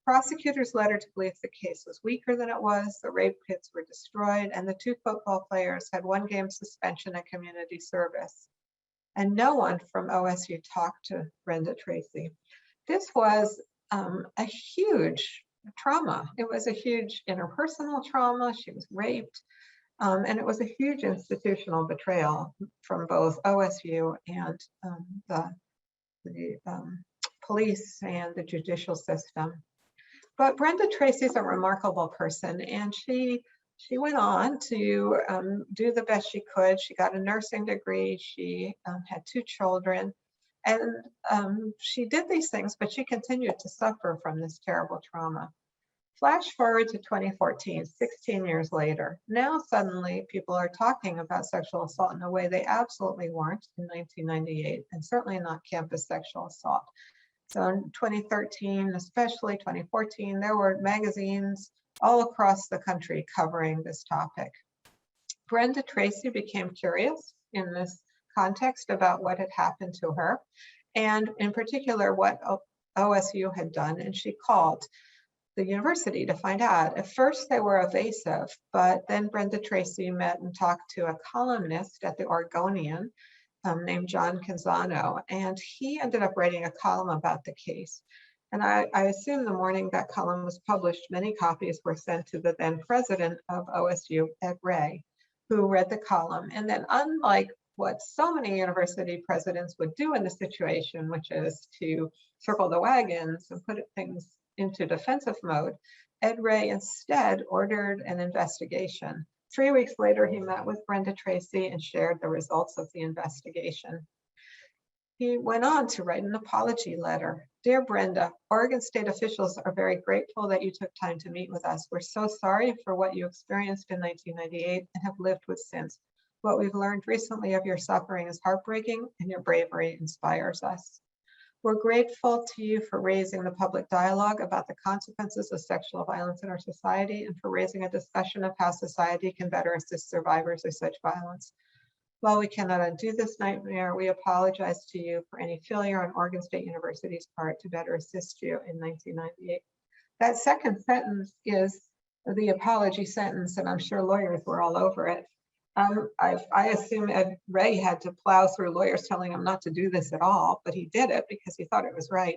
Prosecutors led her to believe the case was weaker than it was, the rape kits were destroyed, and the 2 football players had 1 game suspension and community service. And no one from OSU talked to Brenda Tracy. This was a huge trauma. It was a huge interpersonal trauma. She was raped. And it was a huge institutional betrayal from both OSU and the police and the judicial system. But Brenda Tracy is a remarkable person, and she went on to do the best she could. She got a nursing degree. She had 2 children, and she did these things, but she continued to suffer from this terrible trauma. Flash forward to 2014, 16 years later. Now suddenly people are talking about sexual assault in a way they absolutely weren't in 1998, and certainly not campus sexual assault. So in 2013, especially 2014, there were magazines all across the country covering this topic. Brenda Tracy became curious in this context about what had happened to her, and in particular what OSU had done, and she called the university to find out. At first they were evasive, but then Brenda Tracy met and talked to a columnist at the Oregonian named John Canzano, and he ended up writing a column about the case. And I assume the morning that column was published, many copies were sent to the then president of OSU, Ed Ray, who read the column. And then, unlike what so many university presidents would do in this situation, which is to circle the wagons and put things into defensive mode, Ed Ray instead ordered an investigation. 3 weeks later, he met with Brenda Tracy and shared the results of the investigation. He went on to write an apology letter. Dear Brenda, Oregon state officials are very grateful that you took time to meet with us. We're so sorry for what you experienced in 1998 and have lived with since. What we've learned recently of your suffering is heartbreaking, and your bravery inspires us. We're grateful to you for raising the public dialogue about the consequences of sexual violence in our society and for raising a discussion of how society can better assist survivors of such violence. While we cannot undo this nightmare, we apologize to you for any failure on Oregon State University's part to better assist you in 1998. That second sentence is the apology sentence, and I'm sure lawyers were all over it. I assume Ed Ray had to plow through lawyers telling him not to do this at all, but he did it because he thought it was right.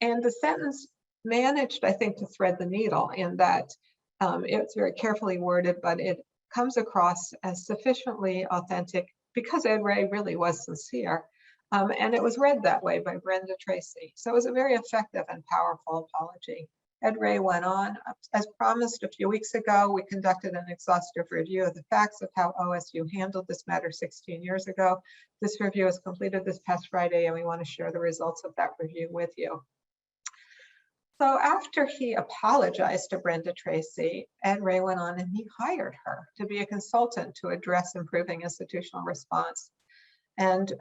And the sentence managed, I think, to thread the needle in that it's very carefully worded, but it comes across as sufficiently authentic because Ed Ray really was sincere. And it was read that way by Brenda Tracy. So it was a very effective and powerful apology. Ed Ray went on. As promised a few weeks ago, we conducted an exhaustive review of the facts of how OSU handled this matter 16 years ago. This review was completed this past Friday, and we want to share the results of that review with you. So after he apologized to Brenda Tracy, Ed Ray went on and he hired her to be a consultant to address improving institutional response. And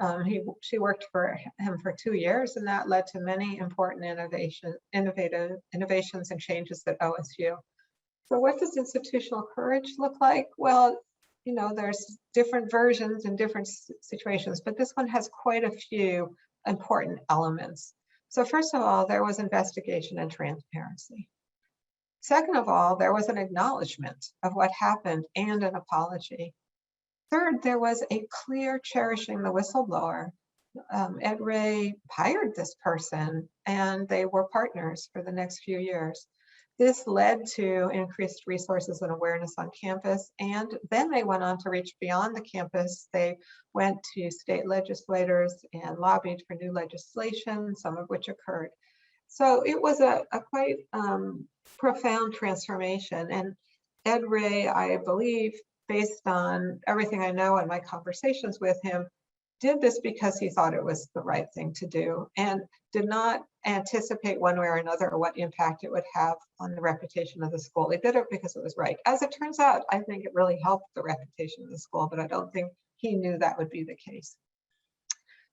she worked for him for 2 years, and that led to many important innovations and changes at OSU. So what does institutional courage look like? Well, you know, there's different versions in different situations, but this one has quite a few important elements. So first of all, there was investigation and transparency. Second of all, there was an acknowledgement of what happened and an apology. Third, there was a clear cherishing the whistleblower. Ed Ray hired this person and they were partners for the next few years. This led to increased resources and awareness on campus, and then they went on to reach beyond the campus. They went to state legislators and lobbied for new legislation, some of which occurred. So it was a quite profound transformation. And Ed Ray, I believe, based on everything I know and my conversations with him, did this because he thought it was the right thing to do and did not anticipate one way or another what impact it would have on the reputation of the school. He did it because it was right. As it turns out, I think it really helped the reputation of the school, but I don't think he knew that would be the case.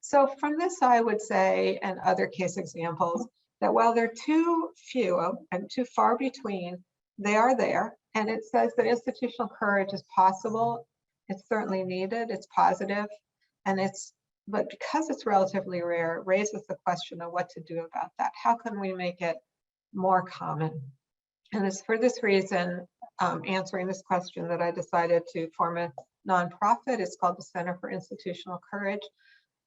So from this, I would say, and other case examples, that while they're too few and too far between, they are there. And it says that institutional courage is possible. It's certainly needed. It's positive. But because it's relatively rare, it raises the question of what to do about that. How can we make it more common. And it's for this reason, answering this question, that I decided to form a nonprofit. It's called the Center for Institutional Courage.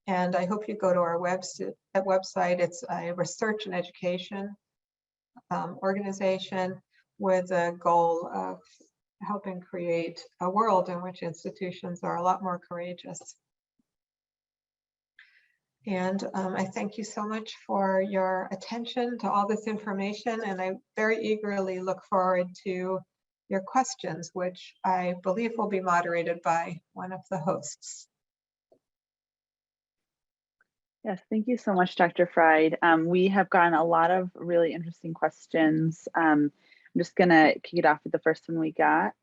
And I hope you go to our website. It's a research and education organization with a goal of helping create a world in which institutions are a lot more courageous. And I thank you so much for your attention to all this information, and I very eagerly look forward to your questions, which I believe will be moderated by one of the hosts. Yes, thank you so much, Dr. Fried. We have gotten a lot of really interesting questions. I'm just gonna kick it off with the first one we got.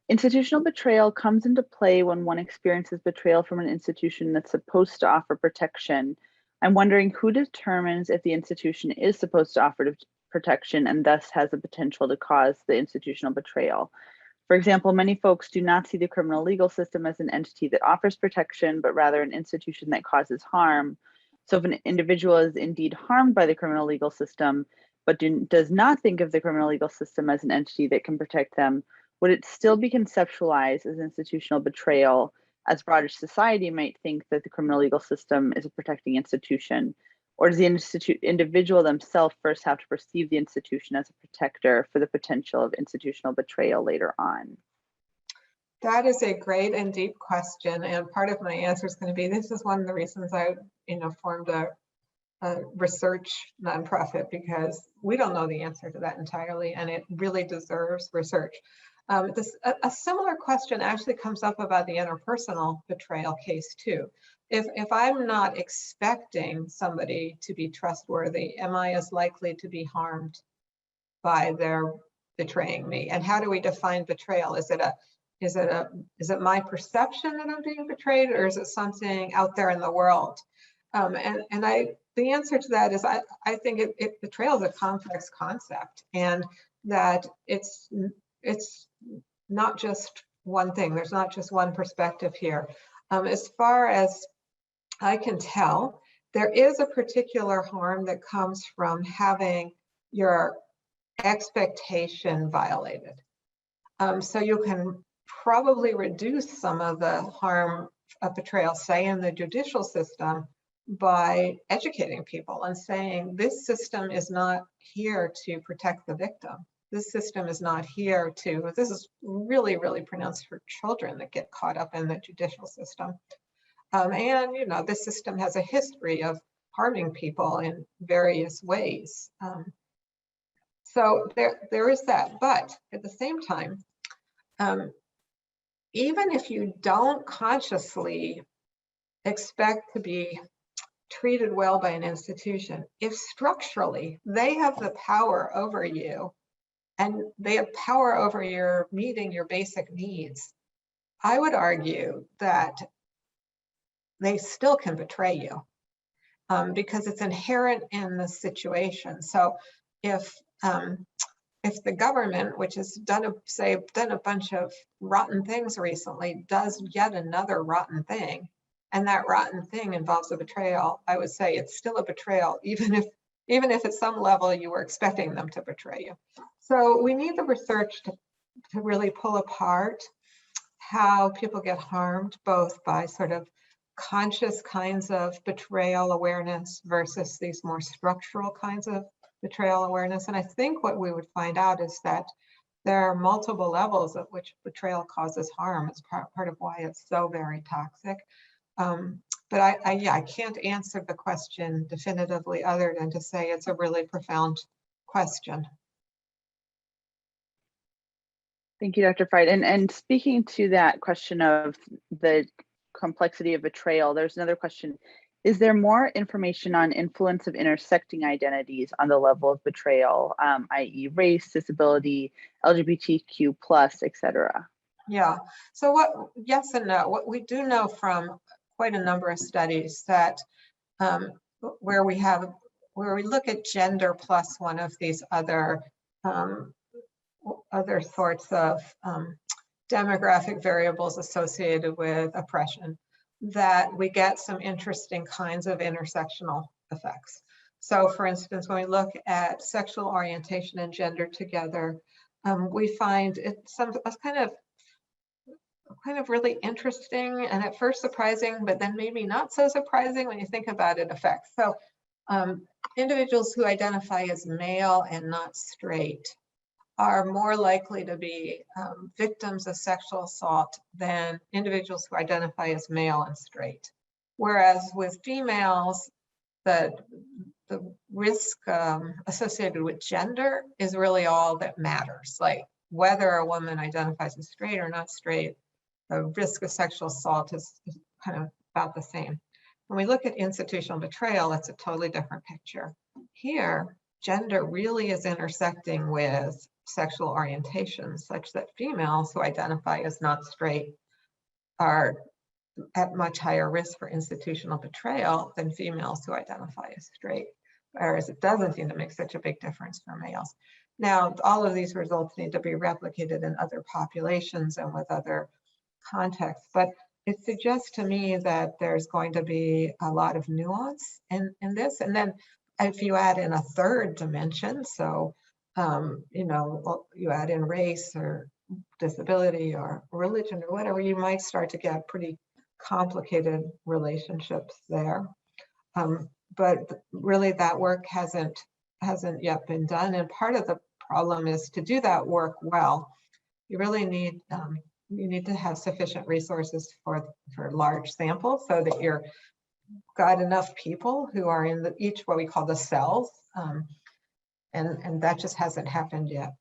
Institutional betrayal comes into play when one experiences betrayal from an institution that's supposed to offer protection. I'm wondering who determines if the institution is supposed to offer protection and thus has the potential to cause the institutional betrayal. For example, many folks do not see the criminal legal system as an entity that offers protection, but rather an institution that causes harm. So if an individual is indeed harmed by the criminal legal system, but does not think of the criminal legal system as an entity that can protect them, would it still be conceptualized as institutional betrayal, as broader society might think that the criminal legal system is a protecting institution? Or does the individual themselves first have to perceive the institution as a protector for the potential of institutional betrayal later on? That is a great and deep question. And part of my answer is going to be, this is one of the reasons I formed a research nonprofit, because we don't know the answer to that entirely, and it really deserves research. A similar question actually comes up about the interpersonal betrayal case too. If I'm not expecting somebody to be trustworthy, am I as likely to be harmed by their betraying me? And how do we define betrayal? Is it my perception that I'm being betrayed, or is it something out there in the world? The answer to that is I think betrayal is a complex concept, and that it's not just one thing. There's not just one perspective here. As far as I can tell, there is a particular harm that comes from having your expectation violated. So you can probably reduce some of the harm of betrayal, say in the judicial system, by educating people and saying, this system is not here to protect the victim. This system is not here to, this is really, really pronounced for children that get caught up in the judicial system. And this system has a history of harming people in various ways. So there is that. But at the same time, even if you don't consciously expect to be treated well by an institution, if structurally they have the power over you and they have power over your meeting your basic needs, I would argue that they still can betray you because it's inherent in the situation. So if the government, which has done a bunch of rotten things recently, does yet another rotten thing, and that rotten thing involves a betrayal, I would say it's still a betrayal, even if at some level you were expecting them to betray you. So we need the research to really pull apart how people get harmed, both by sort of conscious kinds of betrayal awareness versus these more structural kinds of betrayal awareness. And I think what we would find out is that there are multiple levels at which betrayal causes harm. It's part of why it's so very toxic. But I can't answer the question definitively other than to say it's a really profound question. Thank you, Dr. Fried. And speaking to that question of the complexity of betrayal, there's another question. Is there more information on influence of intersecting identities on the level of betrayal, i.e. race, disability, LGBTQ+, et.cetera? Yeah, so yes and no. What we do know from quite a number of studies that where we look at gender plus one of these other sorts of demographic variables associated with oppression, that we get some interesting kinds of intersectional effects. So for instance, when we look at sexual orientation and gender together, we find it's kind of really interesting and at first surprising, but then maybe not so surprising when you think about it effects. So individuals who identify as male and not straight are more likely to be victims of sexual assault than individuals who identify as male and straight. Whereas with females, the risk associated with gender is really all that matters. Like whether a woman identifies as straight or not straight, the risk of sexual assault is kind of about the same. When we look at institutional betrayal, it's a totally different picture. Here, gender really is intersecting with sexual orientation, such that females who identify as not straight are at much higher risk for institutional betrayal than females who identify as straight, whereas it doesn't seem to make such a big difference for males. Now, all of these results need to be replicated in other populations and with other contexts, but it suggests to me that there's going to be a lot of nuance in this. And then if you add in a third dimension, so you add in race or disability or religion or whatever, you might start to get pretty complicated relationships there. But really that work hasn't yet been done. And part of the problem is to do that work well, you really need you need to have sufficient resources for large samples so that you're got enough people who are in each what we call the cells. And that just hasn't happened yet.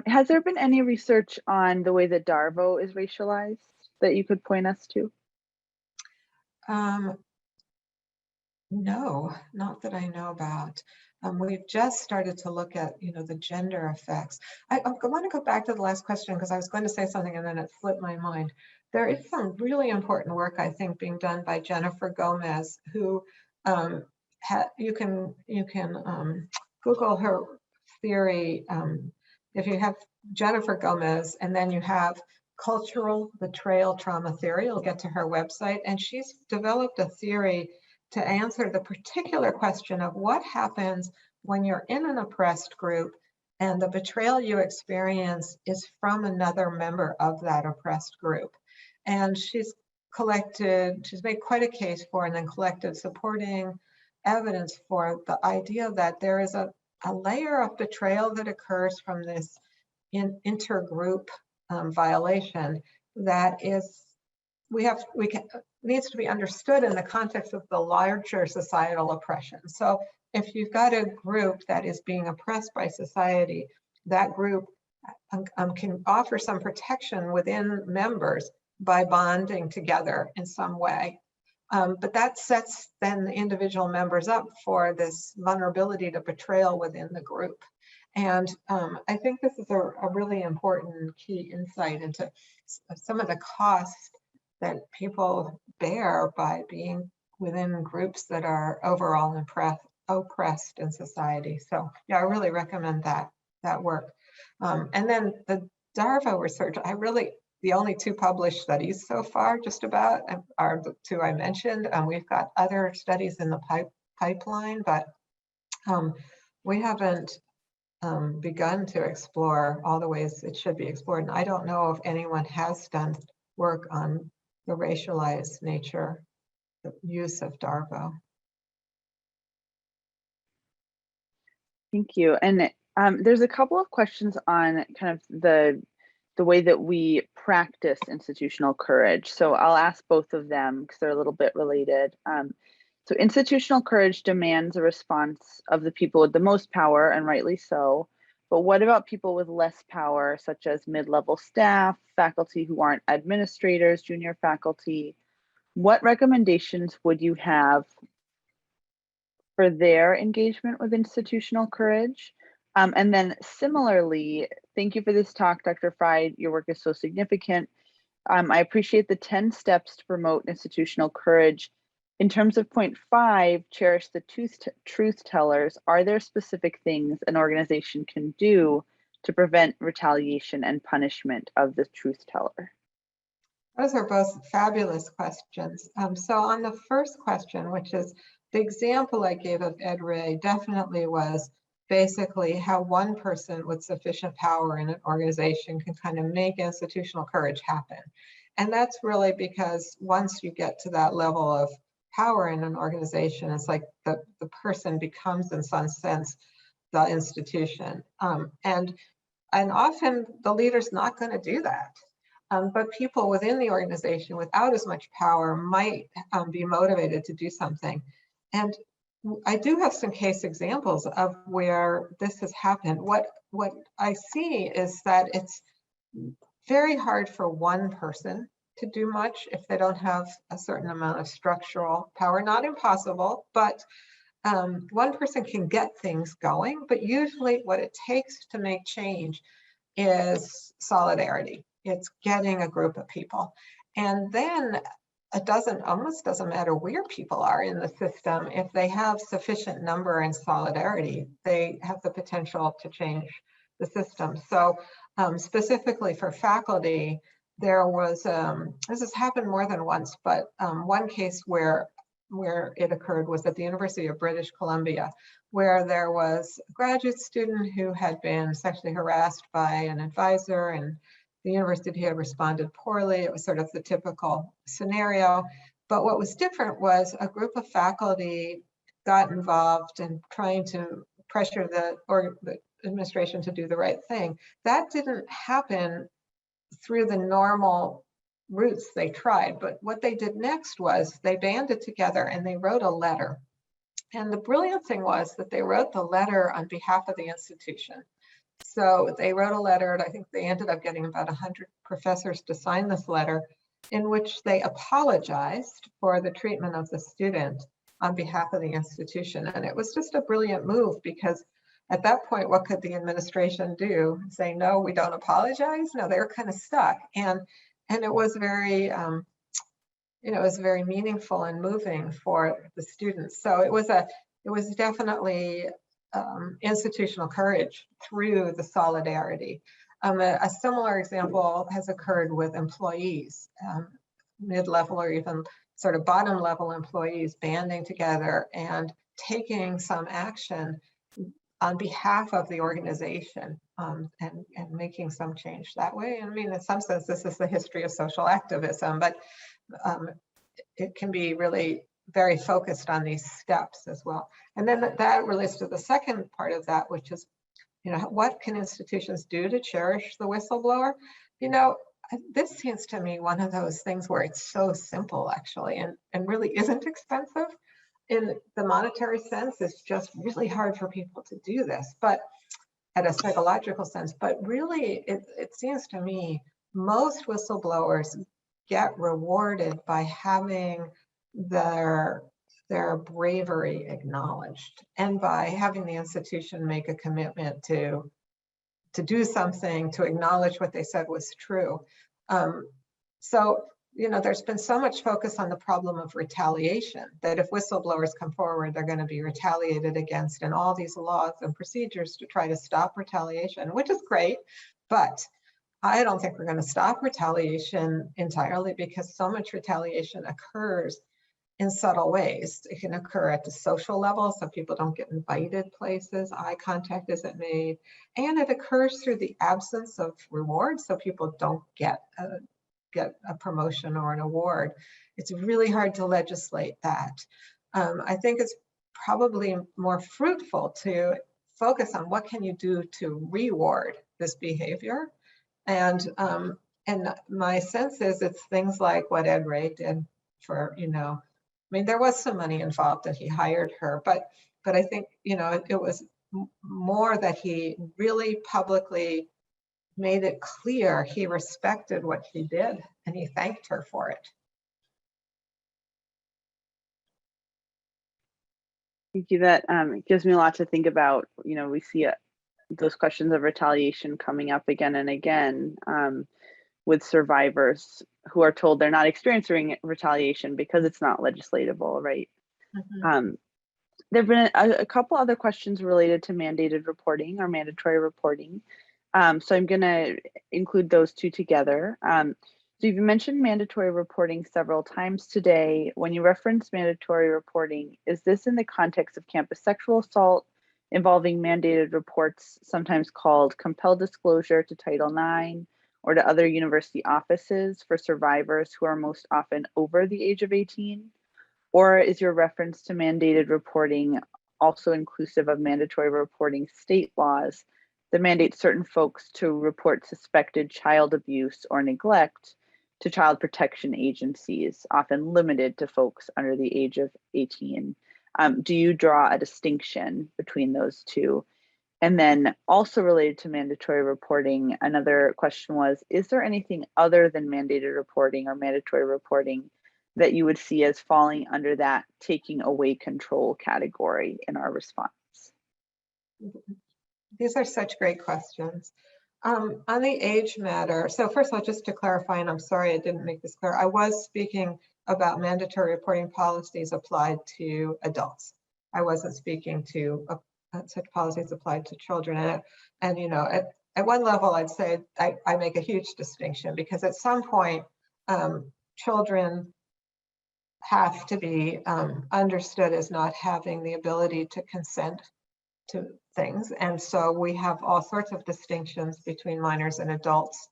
Has there been any research on the way that DARVO is racialized that you could point us to? No, not that I know about. We've just started to look at, the gender effects. I want to go back to the last question because I was going to say something and then it slipped my mind. There is some really important work, I think, being done by Jennifer Gomez, who you can Google her theory. If you have Jennifer Gomez and then you have cultural betrayal trauma theory, you'll get to her website, and she's developed a theory to answer the particular question of what happens when you're in an oppressed group and the betrayal you experience is from another member of that oppressed group. And she's made quite a case for and then collected supporting evidence for the idea that there is a layer of betrayal that occurs from this intergroup violation that is needs to be understood in the context of the larger societal oppression. So if you've got a group that is being oppressed by society, that group can offer some protection within members by bonding together in some way. But that sets then the individual members up for this vulnerability to betrayal within the group. And I think this is a really important key insight into some of the costs that people bear by being within groups that are overall oppressed in society. So yeah, I really recommend that work. And then the DARVO research, the only 2 published studies so far just about are the 2 I mentioned. We've got other studies in the pipeline, but we haven't begun to explore all the ways it should be explored. And I don't know if anyone has done work on the racialized nature, the use of DARVO. Thank you. And there's a couple of questions on kind of the way that we practice institutional courage. So I'll ask both of them because they're a little bit related. So institutional courage demands a response of the people with the most power, and rightly so. But what about people with less power, such as mid-level staff, faculty who aren't administrators, junior faculty? What recommendations would you have for their engagement with institutional courage? And then similarly, thank you for this talk, Dr. Fried. Your work is so significant. I appreciate the 10 steps to promote institutional courage. In terms of point 5, cherish the truth tellers, are there specific things an organization can do to prevent retaliation and punishment of the truth teller? Those are both fabulous questions. So on the first question, which is the example I gave of Ed Ray, definitely was basically how one person with sufficient power in an organization can kind of make institutional courage happen. And that's really because once you get to that level of power in an organization, it's like the person becomes, in some sense, the institution. And often the leader's not going to do that. But people within the organization without as much power might be motivated to do something. And I do have some case examples of where this has happened. What I see is that it's very hard for one person to do much if they don't have a certain amount of structural power. Not impossible, but one person can get things going. But usually what it takes to make change is solidarity. It's getting a group of people. And then it almost doesn't matter where people are in the system. If they have sufficient number and solidarity, they have the potential to change the system. So specifically for faculty, there was, this has happened more than once, but one case where it occurred was at the University of British Columbia, where there was a graduate student who had been sexually harassed by an advisor, and the university had responded poorly. It was sort of the typical scenario. But what was different was a group of faculty got involved in trying to pressure the administration to do the right thing. That didn't happen through the normal routes they tried, but what they did next was they banded together and they wrote a letter. And the brilliant thing was that they wrote the letter on behalf of the institution. So they wrote a letter, and I think they ended up getting about 100 professors to sign this letter, in which they apologized for the treatment of the student on behalf of the institution. And it was just a brilliant move, because at that point, what could the administration do? Say, no, we don't apologize? No, they were kind of stuck. And it was very, it was very meaningful and moving for the students. So it was definitely institutional courage through the solidarity. A similar example has occurred with employees, mid-level or even sort of bottom level employees banding together and taking some action on behalf of the organization, and making some change that way. I mean, in some sense, this is the history of social activism, but it can be really very focused on these steps as well. And then that relates to the second part of that, which is, what can institutions do to cherish the whistleblower? This seems to me one of those things where it's so simple, actually, and really isn't expensive. In the monetary sense, it's just really hard for people to do this, but at a psychological sense. But really, it seems to me most whistleblowers get rewarded by having their bravery acknowledged, and by having the institution make a commitment to do something, to acknowledge what they said was true. So there's been so much focus on the problem of retaliation, that if whistleblowers come forward, they're going to be retaliated against, and all these laws and procedures to try to stop retaliation, which is great. But I don't think we're going to stop retaliation entirely, because so much retaliation occurs in subtle ways. It can occur at the social level, so people don't get invited places, eye contact isn't made, and it occurs through the absence of reward, so people don't get a promotion or an award. It's really hard to legislate that. I think it's probably more fruitful to focus on what can you do to reward this behavior. And my sense is it's things like what Ed Ray did for, there was some money involved that he hired her, but I think, it was more that he really publicly made it clear he respected what she did, and he thanked her for it. Thank you. That gives me a lot to think about. We see those questions of retaliation coming up again and again with survivors who are told they're not experiencing retaliation because it's not legislatable, right? Mm-hmm. There have been a couple other questions related to mandated reporting or mandatory reporting. So I'm going to include those two together. So you've mentioned mandatory reporting several times today. When you reference mandatory reporting, is this in the context of campus sexual assault involving mandated reports, sometimes called compelled disclosure to Title IX or to other university offices for survivors who are most often over the age of 18? Or is your reference to mandated reporting also inclusive of mandatory reporting state laws that mandate certain folks to report suspected child abuse or neglect to child protection agencies, often limited to folks under the age of 18? Do you draw a distinction between those two? And then also related to mandatory reporting, another question was, is there anything other than mandated reporting or mandatory reporting that you would see as falling under that taking away control category in our response? These are such great questions. On the age matter, so first of all, just to clarify, and I'm sorry I didn't make this clear, I was speaking about mandatory reporting policies applied to adults. I wasn't speaking to such policies applied to children. And you know, at one level, I'd say I make a huge distinction, because at some point, children have to be understood as not having the ability to consent to things. And so we have all sorts of distinctions between minors and adults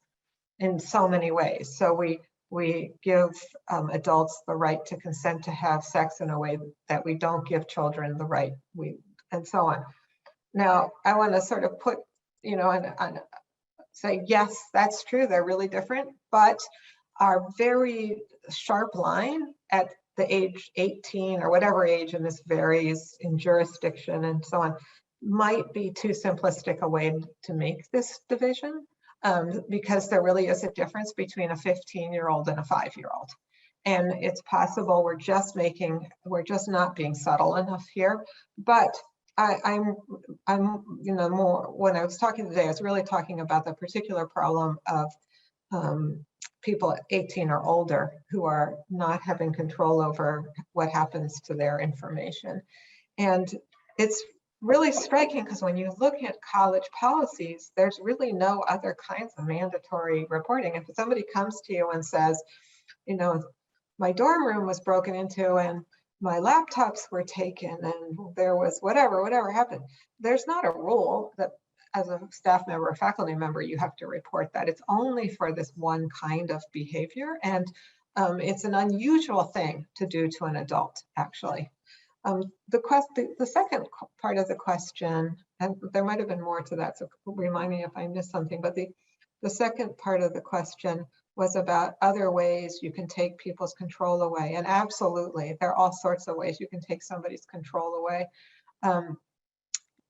in so many ways. So we give adults the right to consent to have sex in a way that we don't give children the right, and so on. Now, I want to sort of put, you know, and say, yes, that's true, they're really different, but our very sharp line at the age 18 or whatever age, and this varies in jurisdiction and so on, might be too simplistic a way to make this division, because there really is a difference between a 15-year-old and a 5-year-old. And it's possible we're just not being subtle enough here. But I'm, you know, more, when I was talking today, I was really talking about the particular problem of people 18 or older who are not having control over what happens to their information. And it's really striking, because when you look at college policies, there's really no other kinds of mandatory reporting. If somebody comes to you and says, you know, my dorm room was broken into and my laptops were taken and there was whatever happened, there's not a rule that as a staff member or faculty member, you have to report that. It's only for this one kind of behavior. And it's an unusual thing to do to an adult, actually. The second part of the question, and there might have been more to that, so remind me if I missed something, but the second part of the question was about other ways you can take people's control away. And absolutely, there are all sorts of ways you can take somebody's control away.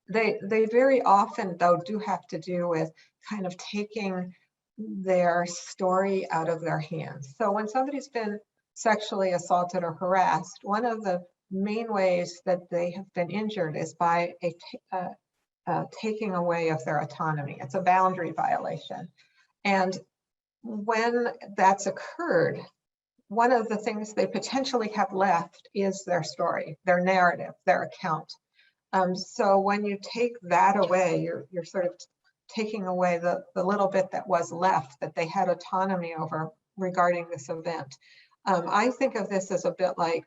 They very often, though, do have to do with kind of taking their story out of their hands. So when somebody's been sexually assaulted or harassed, one of the main ways that they have been injured is by a taking away of their autonomy. It's a boundary violation. And when that's occurred, one of the things they potentially have left is their story, their narrative, their account. So when you take that away, you're sort of taking away the little bit that was left that they had autonomy over regarding this event. I think of this as a bit like,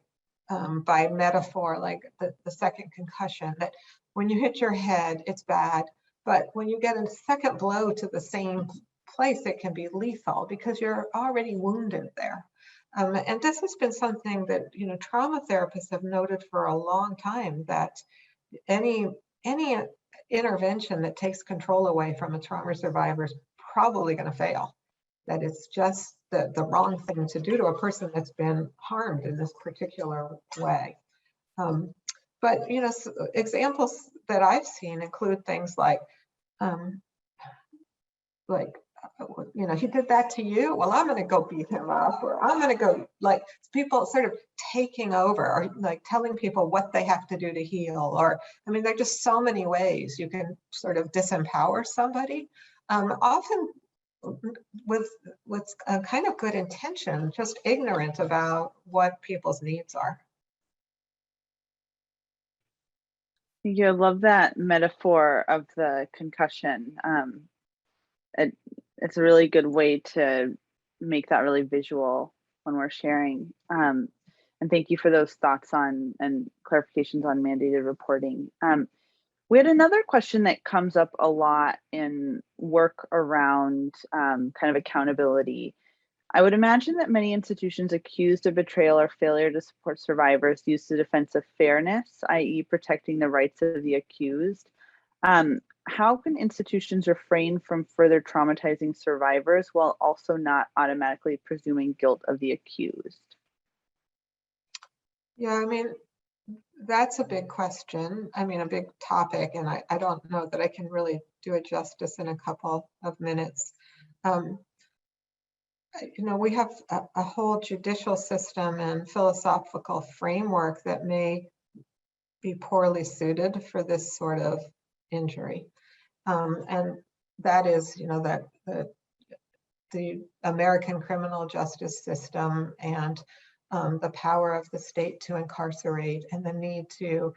by metaphor, like the second concussion, that when you hit your head, it's bad, but when you get a second blow to the same place, it can be lethal because you're already wounded there. And this has been something that, you know, trauma therapists have noted for a long time, that any intervention that takes control away from a trauma survivor is probably going to fail. That it's just the wrong thing to do to a person that's been harmed in this particular way. But, you know, examples that I've seen include things like, you know, he did that to you, well, I'm going to go beat him up, or I'm going to go, like, people sort of taking over, or like telling people what they have to do to heal. Or, I mean, there are just so many ways you can sort of disempower somebody, often with a kind of good intention, just ignorant about what people's needs are. You love that metaphor of the concussion. It's a really good way to make that really visual when we're sharing. And thank you for those thoughts on and clarifications on mandated reporting. We had another question that comes up a lot in work around kind of accountability. I would imagine that many institutions accused of betrayal or failure to support survivors use the defense of fairness, i.e. protecting the rights of the accused. How can institutions refrain from further traumatizing survivors while also not automatically presuming guilt of the accused? Yeah, I mean, that's a big question. I mean, a big topic, and I don't know that I can really do it justice in a couple of minutes. You know, we have a whole judicial system and philosophical framework that may be poorly suited for this sort of injury. And that is, you know, that the American criminal justice system and the power of the state to incarcerate and the need to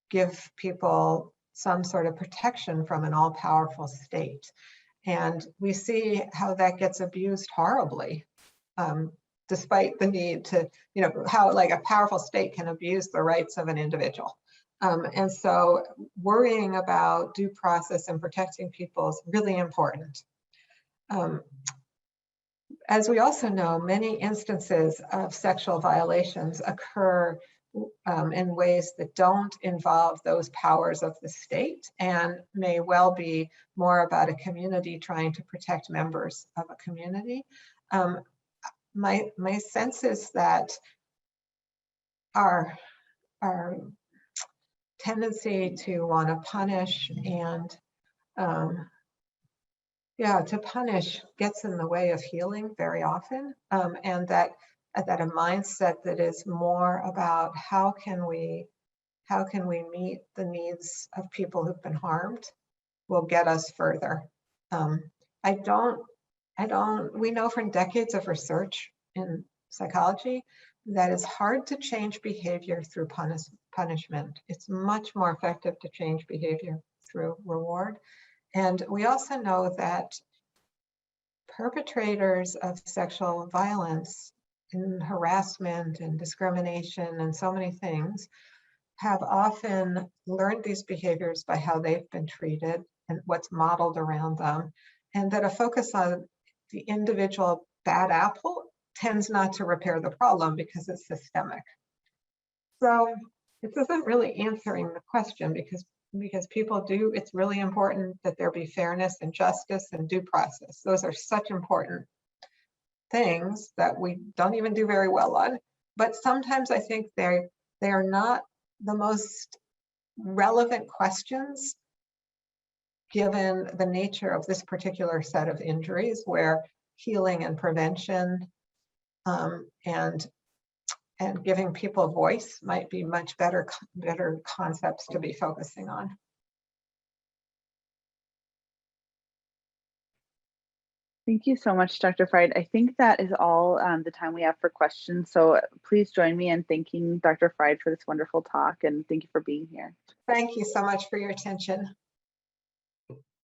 give people some sort of protection from an all-powerful state. And we see how that gets abused horribly, despite the need to, you know, how like a powerful state can abuse the rights of an individual. And so worrying about due process and protecting people is really important. As we also know, many instances of sexual violations occur in ways that don't involve those powers of the state and may well be more about a community trying to protect members of a community. My sense is that our tendency to want to punish and to punish gets in the way of healing very often, and that a mindset that is more about how can we meet the needs of people who've been harmed will get us further. We know from decades of research in psychology that it's hard to change behavior through punishment. It's much more effective to change behavior through reward. And we also know that perpetrators of sexual violence and harassment and discrimination and so many things have often learned these behaviors by how they've been treated and what's modeled around them. And that a focus on the individual bad apple tends not to repair the problem because it's systemic. So this isn't really answering the question because people do, it's really important that there be fairness and justice and due process. Those are such important things that we don't even do very well on. But sometimes I think they are not the most relevant questions given the nature of this particular set of injuries where healing and prevention and giving people a voice might be much better concepts to be focusing on. Thank you so much, Dr. Freid. I think that is all the time we have for questions. So please join me in thanking Dr. Freid for this wonderful talk, and thank you for being here. Thank you so much for your attention.